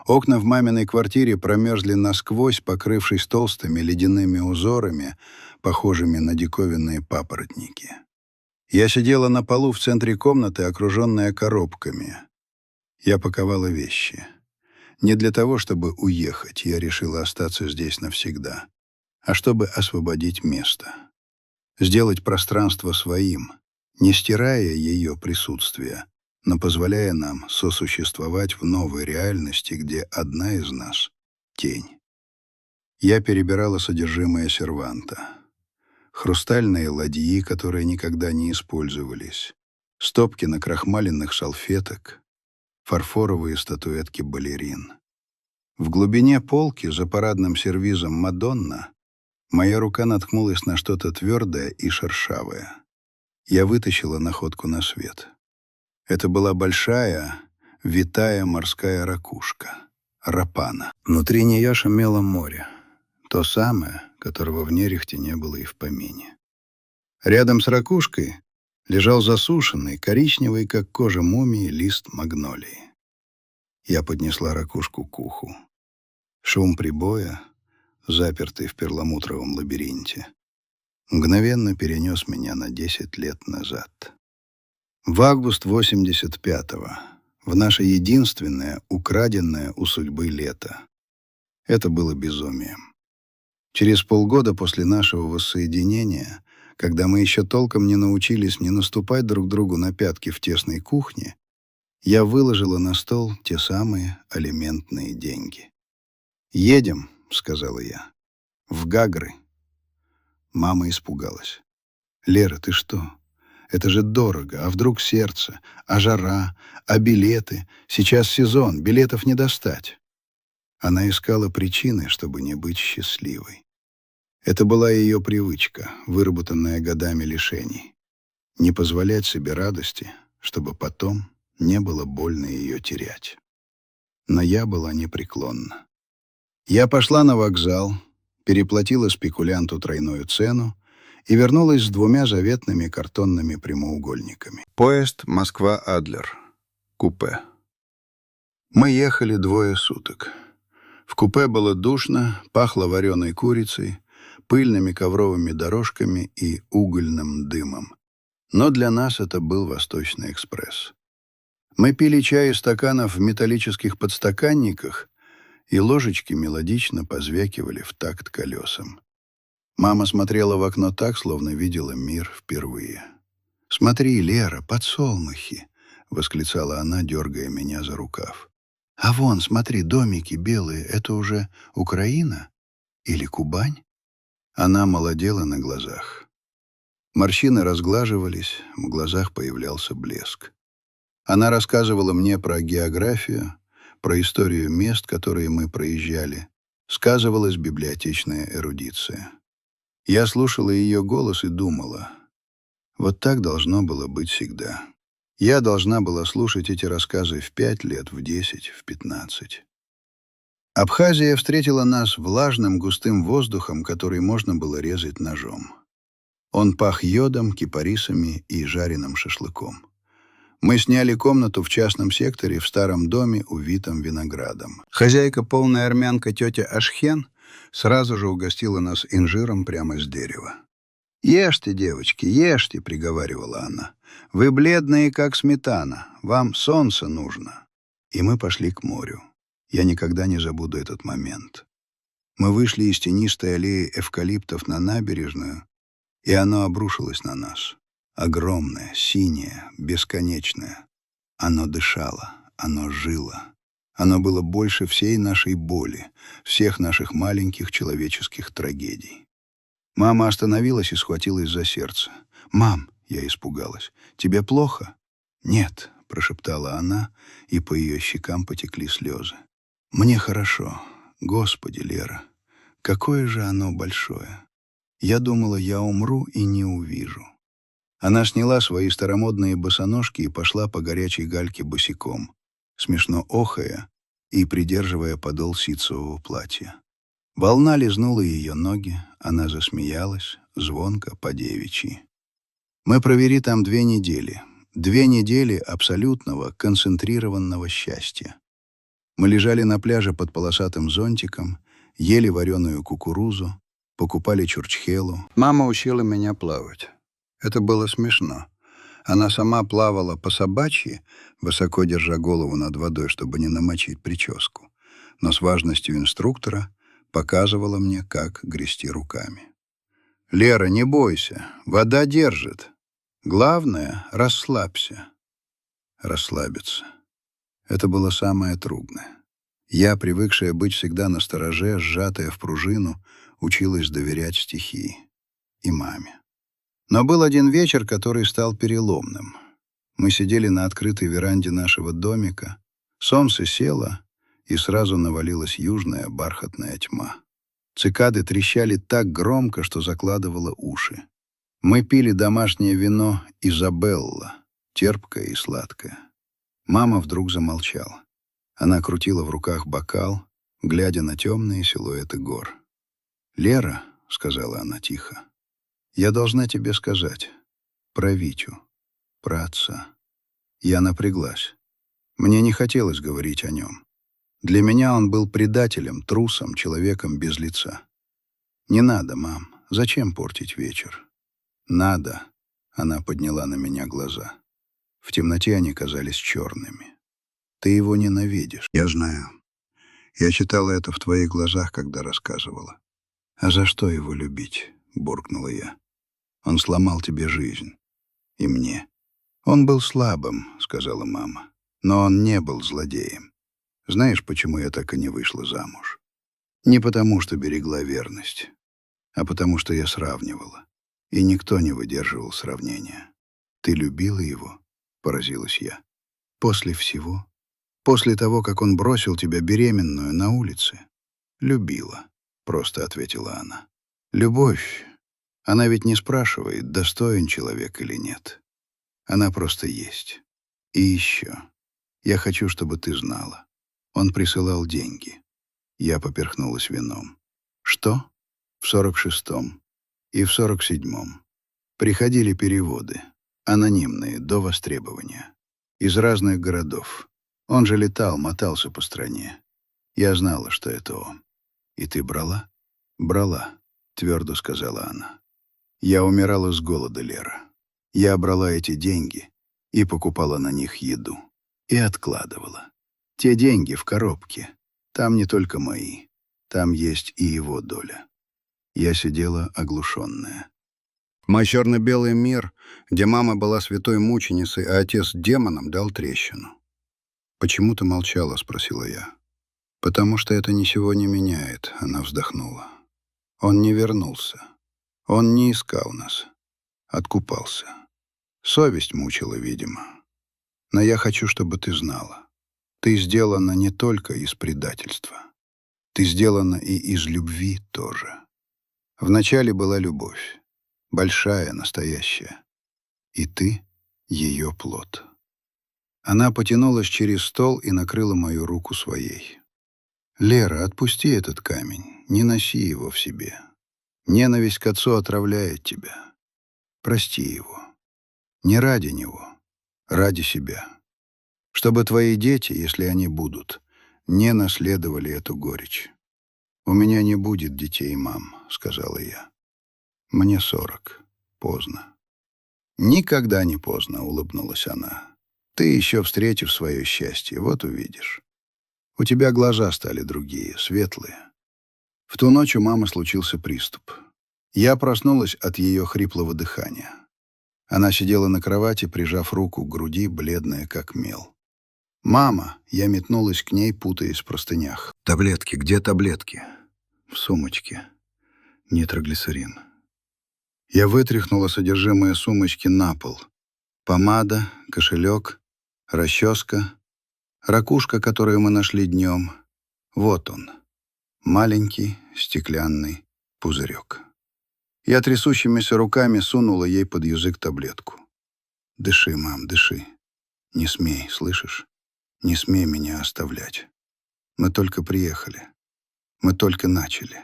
Окна в маминой квартире промерзли насквозь, покрывшись толстыми ледяными узорами, похожими на диковинные папоротники. Я сидела на полу в центре комнаты, окруженная коробками. Я паковала вещи. Не для того, чтобы уехать, я решила остаться здесь навсегда, а чтобы освободить место. сделать пространство своим, не стирая ее присутствие, но позволяя нам сосуществовать в новой реальности, где одна из нас — тень. Я перебирала содержимое серванта. Хрустальные ладьи, которые никогда не использовались, стопки накрахмаленных салфеток, фарфоровые статуэтки балерин. В глубине полки за парадным сервизом «Мадонна» моя рука наткнулась на что-то твердое и шершавое. Я вытащила находку на свет. Это была большая, витая морская ракушка — рапана. Внутри нее шумело море. То самое, которого в Нерехте не было и в помине. Рядом с ракушкой лежал засушенный, коричневый, как кожа мумии, лист магнолии. Я поднесла ракушку к уху. Шум прибоя, запертый в перламутровом лабиринте, мгновенно перенес меня на 10 лет назад. В август 85-го, в наше единственное, украденное у судьбы лето. Это было безумием. Через полгода после нашего воссоединения, когда мы еще толком не научились не наступать друг другу на пятки в тесной кухне, я выложила на стол те самые алиментные деньги. «Едем», — сказала я, — «в Гагры». Мама испугалась. «Лера, ты что? Это же дорого, а вдруг сердце, а жара, а билеты? Сейчас сезон, билетов не достать». Она искала причины, чтобы не быть счастливой. Это была ее привычка, выработанная годами лишений. Не позволять себе радости, чтобы потом не было больно ее терять. Но я была непреклонна. Я пошла на вокзал, переплатила спекулянту тройную цену и вернулась с 2 заветными картонными прямоугольниками. Поезд Москва-Адлер. Купе. Мы ехали 2 суток. В купе было душно, пахло вареной курицей, пыльными ковровыми дорожками и угольным дымом. Но для нас это был Восточный экспресс. Мы пили чай из стаканов в металлических подстаканниках, и ложечки мелодично позвякивали в такт колесам. Мама смотрела в окно так, словно видела мир впервые. «Смотри, Лера, подсолнухи!» — восклицала она, дергая меня за рукав. «А вон, смотри, домики белые — это уже Украина? Или Кубань?» Она молодела на глазах. Морщины разглаживались, в глазах появлялся блеск. Она рассказывала мне про географию, про историю мест, которые мы проезжали. Сказывалась библиотечная эрудиция. Я слушала ее голос и думала, вот так должно было быть всегда. Я должна была слушать эти рассказы в 5 лет, в 10, в 15. Абхазия встретила нас влажным густым воздухом, который можно было резать ножом. Он пах йодом, кипарисами и жареным шашлыком. Мы сняли комнату в частном секторе в старом доме, увитом виноградом. Хозяйка, полная армянка тетя Ашхен, сразу же угостила нас инжиром прямо с дерева. «Ешьте, девочки, ешьте», — приговаривала она. «Вы бледные, как сметана, вам солнце нужно». И мы пошли к морю. Я никогда не забуду этот момент. Мы вышли из тенистой аллеи эвкалиптов на набережную, и оно обрушилось на нас. Огромное, синее, бесконечное. Оно дышало, оно жило. Оно было больше всей нашей боли, всех наших маленьких человеческих трагедий. Мама остановилась и схватилась за сердце. «Мам!» — я испугалась. «Тебе плохо?» «Нет», — прошептала она, и по ее щекам потекли слезы. «Мне хорошо. Господи, Лера, какое же оно большое. Я думала, я умру и не увижу». Она сняла свои старомодные босоножки и пошла по горячей гальке босиком, смешно охая и придерживая подол ситцевого платья. Волна лизнула ее ноги, она засмеялась, звонко, по-девичьи. Мы провели там 2 недели. 2 недели абсолютного, концентрированного счастья. Мы лежали на пляже под полосатым зонтиком, ели вареную кукурузу, покупали чурчхелу. Мама учила меня плавать. Это было смешно. Она сама плавала по-собачьи, высоко держа голову над водой, чтобы не намочить прическу, но с важностью инструктора показывала мне, как грести руками. «Лера, не бойся, вода держит. Главное — расслабься». Расслабиться. Это было самое трудное. Я, привыкшая быть всегда настороже, сжатая в пружину, училась доверять стихии и маме. Но был один вечер, который стал переломным. Мы сидели на открытой веранде нашего домика. Солнце село, и сразу навалилась южная бархатная тьма. Цикады трещали так громко, что закладывало уши. Мы пили домашнее вино «Изабелла», терпкое и сладкое. Мама вдруг замолчала. Она крутила в руках бокал, глядя на темные силуэты гор. «Лера», — сказала она тихо, — «я должна тебе сказать про Витю, про отца». Я напряглась. Мне не хотелось говорить о нем. Для меня он был предателем, трусом, человеком без лица. «Не надо, мам. Зачем портить вечер?» «Надо», — она подняла на меня глаза. В темноте они казались черными. «Ты его ненавидишь». «Я знаю. Я читала это в твоих глазах, когда рассказывала». «А за что его любить?» — буркнула я. «Он сломал тебе жизнь. И мне». «Он был слабым», — сказала мама. «Но он не был злодеем. Знаешь, почему я так и не вышла замуж? Не потому, что берегла верность, а потому, что я сравнивала. И никто не выдерживал сравнения. Ты любила его?» — поразилась я. «После всего? После того, как он бросил тебя беременную на улице?» «Любила», — просто ответила она. «Любовь, она ведь не спрашивает, достоин человек или нет. Она просто есть. И еще. Я хочу, чтобы ты знала. Он присылал деньги». Я поперхнулась вином. «Что?» «В 46-м и в 47-м. Приходили переводы, анонимные, до востребования. Из разных городов. Он же летал, мотался по стране. Я знала, что это он. И ты брала?» «Брала», — твердо сказала она. «Я умирала с голода, Лера. Я брала эти деньги и покупала на них еду. И откладывала. Те деньги в коробке. Там не только мои. Там есть и его доля». Я сидела оглушенная. Мой черно-белый мир, где мама была святой мученицей, а отец демоном, дал трещину. «Почему ты молчала?» — спросила я. «Потому что это ничего не меняет», — она вздохнула. «Он не вернулся. Он не искал нас. Откупался. Совесть мучила, видимо. Но я хочу, чтобы ты знала. Ты сделана не только из предательства. Ты сделана и из любви тоже. Вначале была любовь. Большая, настоящая. И ты — ее плод». Она потянулась через стол и накрыла мою руку своей. «Лера, отпусти этот камень, не носи его в себе. Ненависть к отцу отравляет тебя. Прости его. Не ради него, ради себя. Чтобы твои дети, если они будут, не наследовали эту горечь. У меня не будет детей, мам», — сказала я. «Мне 40. Поздно». «Никогда не поздно», — улыбнулась она. «Ты еще встретишь свое счастье, вот увидишь. У тебя глаза стали другие, светлые». В ту ночь у мамы случился приступ. Я проснулась от ее хриплого дыхания. Она сидела на кровати, прижав руку к груди, бледная как мел. «Мама!» — я метнулась к ней, путаясь в простынях. «Таблетки, где таблетки?» «В сумочке. Нитроглицерин». Я вытряхнула содержимое сумочки на пол. Помада, кошелек, расческа, ракушка, которую мы нашли днем. Вот он. Маленький стеклянный пузырек. Я трясущимися руками сунула ей под язык таблетку. «Дыши, мам, дыши. Не смей, слышишь? Не смей меня оставлять. Мы только приехали. Мы только начали».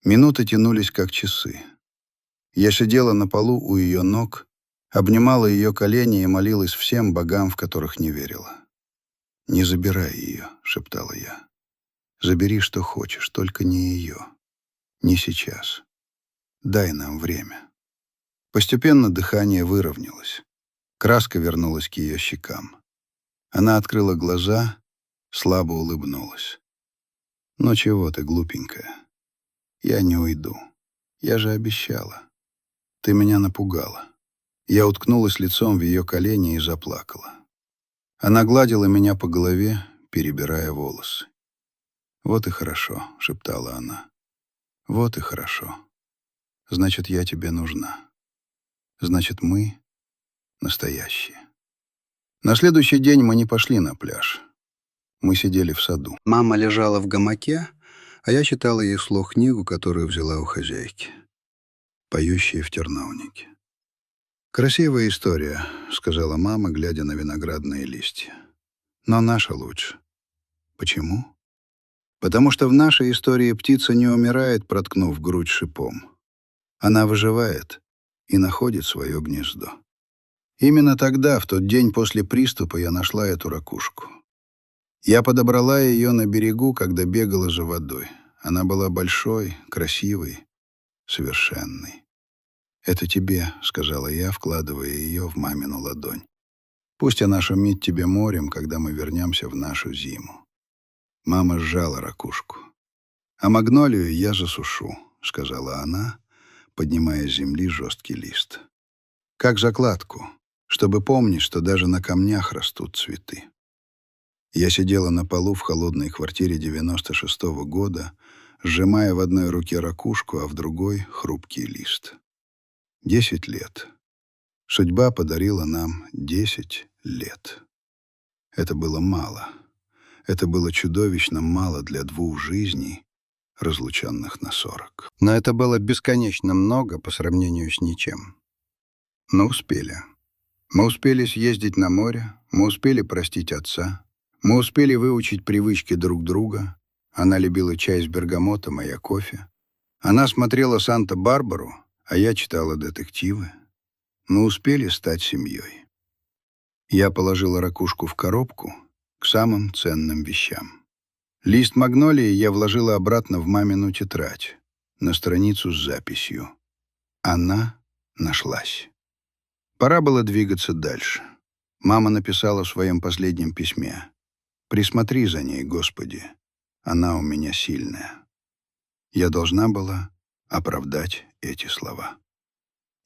Минуты тянулись, как часы. Я сидела на полу у ее ног, обнимала ее колени и молилась всем богам, в которых не верила. «Не забирай ее», — шептала я. «Забери, что хочешь, только не ее. Не сейчас. Дай нам время». Постепенно дыхание выровнялось. Краска вернулась к ее щекам. Она открыла глаза, слабо улыбнулась. «Ну чего ты, глупенькая? Я не уйду. Я же обещала. Ты меня напугала. Я уткнулась лицом в ее колени и заплакала. Она гладила меня по голове, перебирая волосы. «Вот и хорошо», — шептала она. «Вот и хорошо. Значит, я тебе нужна. Значит, мы настоящие». На следующий день мы не пошли на пляж. Мы сидели в саду. Мама лежала в гамаке, а я читала ей вслух книгу, которую взяла у хозяйки. «Поющие в терновнике». «Красивая история», — сказала мама, глядя на виноградные листья. «Но наша лучше». «Почему?» «Потому что в нашей истории птица не умирает, проткнув грудь шипом. Она выживает и находит свое гнездо». Именно тогда, в тот день после приступа, я нашла эту ракушку. Я подобрала ее на берегу, когда бегала за водой. Она была большой, красивой, совершенной. «Это тебе», — сказала я, вкладывая ее в мамину ладонь. «Пусть она шумит тебе морем, когда мы вернемся в нашу зиму». Мама сжала ракушку. «А магнолию я засушу», — сказала она, поднимая с земли жесткий лист. «Как закладку, чтобы помнить, что даже на камнях растут цветы». Я сидела на полу в холодной квартире 96-го года, сжимая в одной руке ракушку, а в другой — хрупкий лист. 10 лет. Судьба подарила нам 10 лет. Это было мало. Это было чудовищно мало для 2 жизней, разлученных на 40. Но это было бесконечно много по сравнению с ничем. Но успели. Мы успели съездить на море, мы успели простить отца, мы успели выучить привычки друг друга. Она любила чай с бергамотом, а я кофе. Она смотрела «Санта-Барбару», а я читала детективы. Мы успели стать семьей. Я положила ракушку в коробку к самым ценным вещам. Лист магнолии я вложила обратно в мамину тетрадь, на страницу с записью. Она нашлась. Пора было двигаться дальше. Мама написала в своем последнем письме: «Присмотри за ней, Господи, она у меня сильная». Я должна была оправдать эти слова.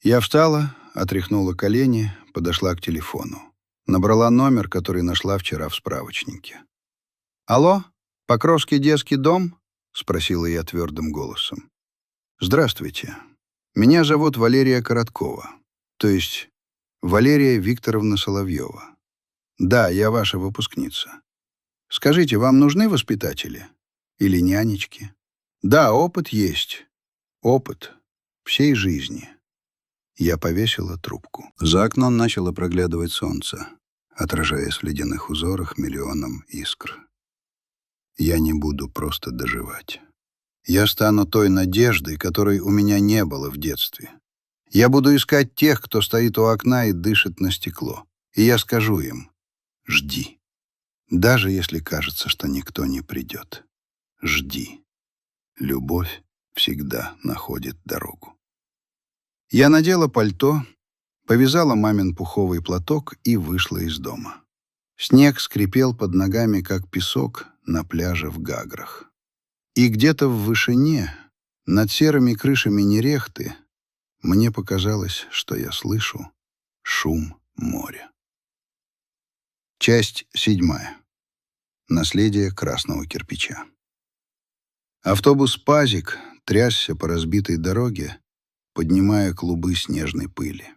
Я встала, отряхнула колени, подошла к телефону. Набрала номер, который нашла вчера в справочнике. «Алло, Покровский детский дом?» — спросила я твердым голосом. «Здравствуйте. Меня зовут Валерия Короткова, то есть Валерия Викторовна Соловьева. Да, я ваша выпускница. Скажите, вам нужны воспитатели? Или нянечки? Да, опыт есть. Опыт всей жизни». Я повесила трубку. За окном начало проглядывать солнце, отражаясь в ледяных узорах миллионом искр. Я не буду просто доживать. Я стану той надеждой, которой у меня не было в детстве. Я буду искать тех, кто стоит у окна и дышит на стекло. И я скажу им: «Жди». Даже если кажется, что никто не придет. Жди. Любовь всегда находит дорогу. Я надела пальто, повязала мамин пуховый платок и вышла из дома. Снег скрипел под ногами, как песок на пляже в Гаграх. И где-то в вышине, над серыми крышами Нерехты, мне показалось, что я слышу шум моря. Часть 7. Наследие красного кирпича. Автобус «Пазик» трясся по разбитой дороге, поднимая клубы снежной пыли.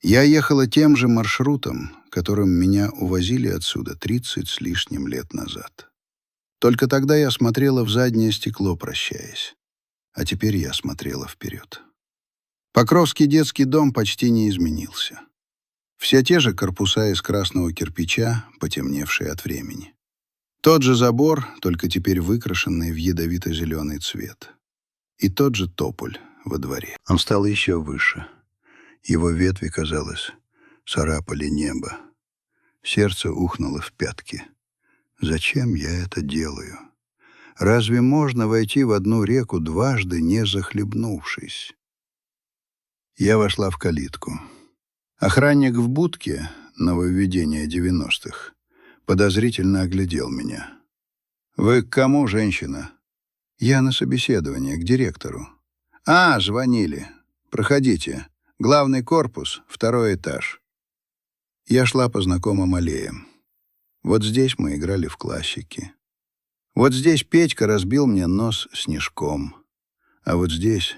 Я ехала тем же маршрутом, которым меня увозили отсюда 30 с лишним лет назад. Только тогда я смотрела в заднее стекло, прощаясь. А теперь я смотрела вперед. Покровский детский дом почти не изменился. Все те же корпуса из красного кирпича, потемневшие от времени. Тот же забор, только теперь выкрашенный в ядовито-зеленый цвет. И тот же тополь во дворе. Он стал еще выше. Его ветви, казалось, царапали небо. Сердце ухнуло в пятки. Зачем я это делаю? Разве можно войти в одну реку дважды, не захлебнувшись? Я вошла в калитку. Охранник в будке, нововведение 90-х, подозрительно оглядел меня. «Вы к кому, женщина?» «Я на собеседование, к директору». «А, звонили. Проходите. Главный корпус, 2-й этаж». Я шла по знакомым аллеям. Вот здесь мы играли в классики. Вот здесь Петька разбил мне нос снежком. А вот здесь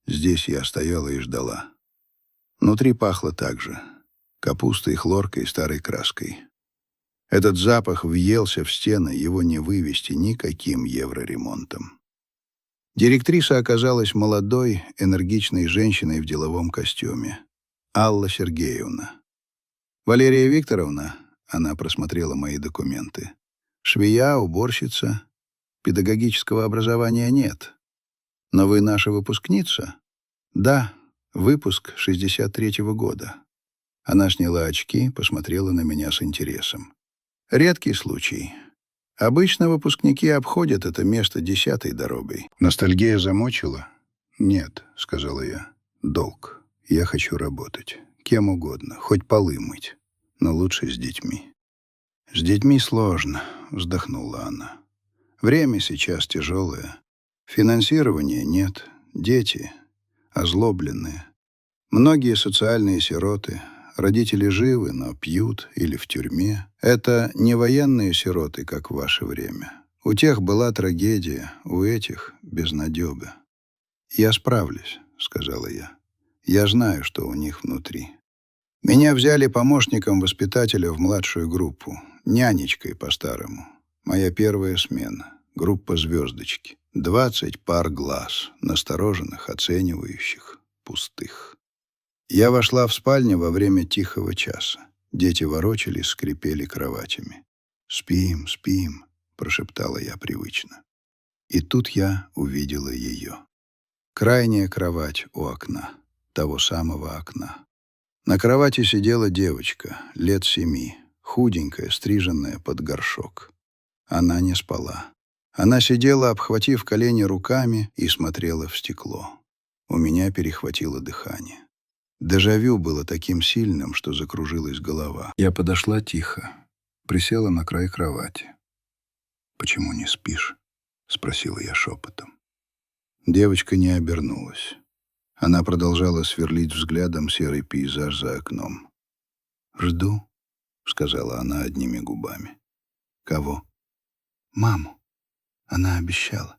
я стояла и ждала. Внутри пахло так же. Капустой, хлоркой и старой краской. Этот запах въелся в стены, его не вывести никаким евроремонтом. Директриса оказалась молодой, энергичной женщиной в деловом костюме. Алла Сергеевна. «Валерия Викторовна», — она просмотрела мои документы, «швея, уборщица, педагогического образования нет. Но вы наша выпускница?» «Да, выпуск 63-го года». Она сняла очки, посмотрела на меня с интересом. «Редкий случай. Обычно выпускники обходят это место 10-й дорогой». «Ностальгия замучила?» «Нет», — сказала я. «Долг. Я хочу работать. Кем угодно, хоть полы мыть. Но лучше с детьми». «С детьми сложно», — вздохнула она. «Время сейчас тяжелое. Финансирования нет. Дети озлобленные. Многие социальные сироты. Родители живы, но пьют или в тюрьме. Это не военные сироты, как в ваше время. У тех была трагедия, у этих — безнадега». «Я справлюсь», — сказала я. «Я знаю, что у них внутри». Меня взяли помощником воспитателя в младшую группу, нянечкой по-старому. Моя первая смена, группа «Звездочки». 20 пар глаз, настороженных, оценивающих, пустых. Я вошла в спальню во время тихого часа. Дети ворочались, скрипели кроватями. «Спим, спим», — прошептала я привычно. И тут я увидела ее. Крайняя кровать у окна, того самого окна. На кровати сидела девочка, лет 7, худенькая, стриженная под горшок. Она не спала. Она сидела, обхватив колени руками, и смотрела в стекло. У меня перехватило дыхание. Дежавю было таким сильным, что закружилась голова. Я подошла тихо, присела на край кровати. «Почему не спишь?» — спросила я шепотом. Девочка не обернулась. Она продолжала сверлить взглядом серый пейзаж за окном. «Жду», — сказала она одними губами. «Кого?» «Маму. Она обещала».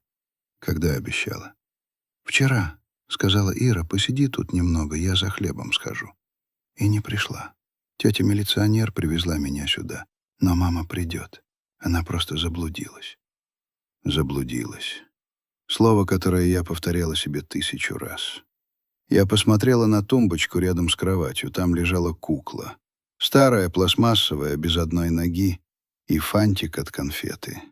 «Когда обещала?» «Вчера», — сказала Ира, — «посиди тут немного, я за хлебом схожу». И не пришла. Тетя-милиционер привезла меня сюда. Но мама придет. Она просто заблудилась. Заблудилась. Слово, которое я повторяла себе 1000 раз. Я посмотрела на тумбочку рядом с кроватью. Там лежала кукла. Старая, пластмассовая, без одной ноги, и фантик от конфеты.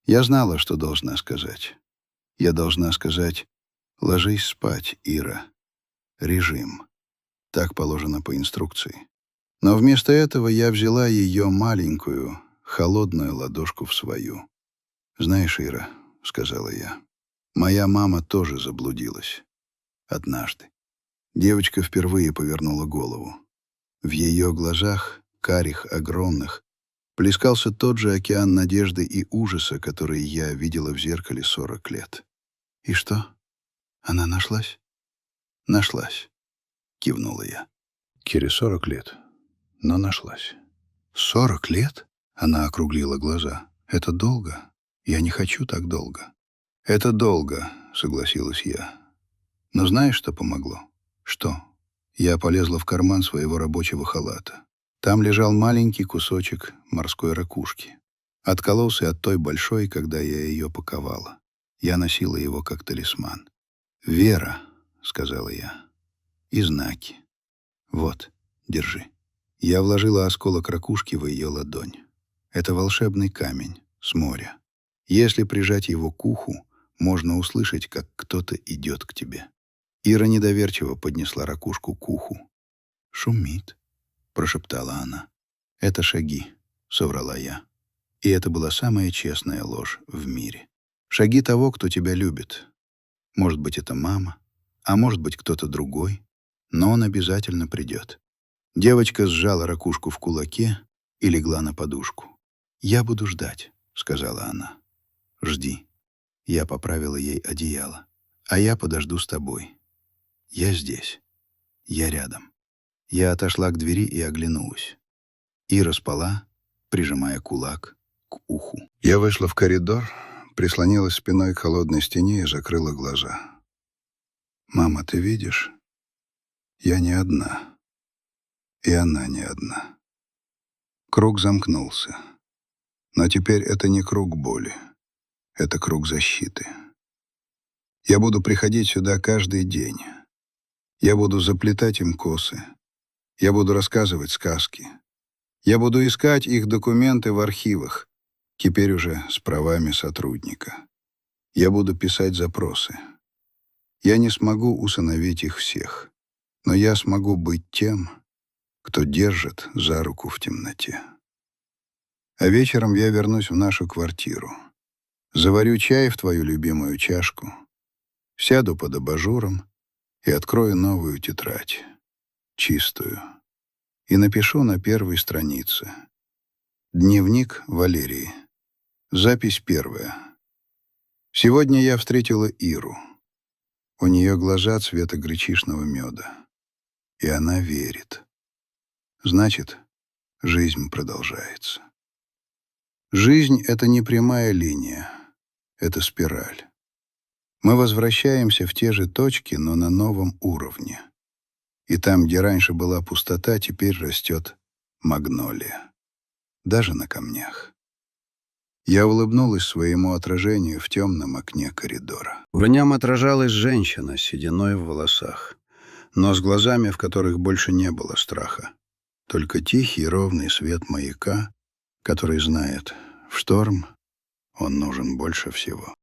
Я знала, что должна сказать. Я должна сказать: «Ложись спать, Ира. Режим». Так положено по инструкции. Но вместо этого я взяла ее маленькую, холодную ладошку в свою. «Знаешь, Ира, — сказала я, — моя мама тоже заблудилась. Однажды». Девочка впервые повернула голову. В ее глазах, карих, огромных, плескался тот же океан надежды и ужаса, который я видела в зеркале 40 лет. «И что? Она нашлась?» «Нашлась», — кивнула я. «Кире 40 лет, но нашлась». 40 лет?» — она округлила глаза. «Это долго. Я не хочу так долго». «Это долго», — согласилась я. «Но знаешь, что помогло?» «Что?» Я полезла в карман своего рабочего халата. Там лежал маленький кусочек морской ракушки. Откололся от той большой, когда я ее паковала. Я носила его как талисман. «Вера», — сказала я, — «и знаки. Вот, держи». Я вложила осколок ракушки в ее ладонь. Это волшебный камень с моря. Если прижать его к уху, можно услышать, как кто-то идет к тебе. Ира недоверчиво поднесла ракушку к уху. «Шумит», — прошептала она. «Это шаги», — соврала я. И это была самая честная ложь в мире. Шаги того, кто тебя любит. Может быть, это мама, а может быть, кто-то другой, но он обязательно придет. Девочка сжала ракушку в кулаке и легла на подушку. «Я буду ждать», — сказала она. «Жди». Я поправила ей одеяло. А я подожду с тобой. Я здесь. Я рядом». Я отошла к двери и оглянулась. Ира спала, прижимая кулак к уху. Я вышла в коридор, прислонилась спиной к холодной стене и закрыла глаза. «Мама, ты видишь? Я не одна. И она не одна». Круг замкнулся. Но теперь это не круг боли. Это круг защиты. Я буду приходить сюда каждый день. Я буду заплетать им косы. Я буду рассказывать сказки. Я буду искать их документы в архивах, теперь уже с правами сотрудника. Я буду писать запросы. Я не смогу усыновить их всех, но я смогу быть тем, кто держит за руку в темноте. А вечером я вернусь в нашу квартиру. Заварю чай в твою любимую чашку, сяду под абажуром и открою новую тетрадь, чистую, и напишу на первой странице: «Дневник Валерии». Запись первая. Сегодня я встретила Иру. У нее глаза цвета гречишного меда. И она верит. Значит, жизнь продолжается. Жизнь — это не прямая линия, это спираль. Мы возвращаемся в те же точки, но на новом уровне. И там, где раньше была пустота, теперь растет магнолия. Даже на камнях. Я улыбнулась своему отражению в темном окне коридора. В нем отражалась женщина с сединой в волосах, но с глазами, в которых больше не было страха. Только тихий ровный свет маяка, который знает, в шторм он нужен больше всего.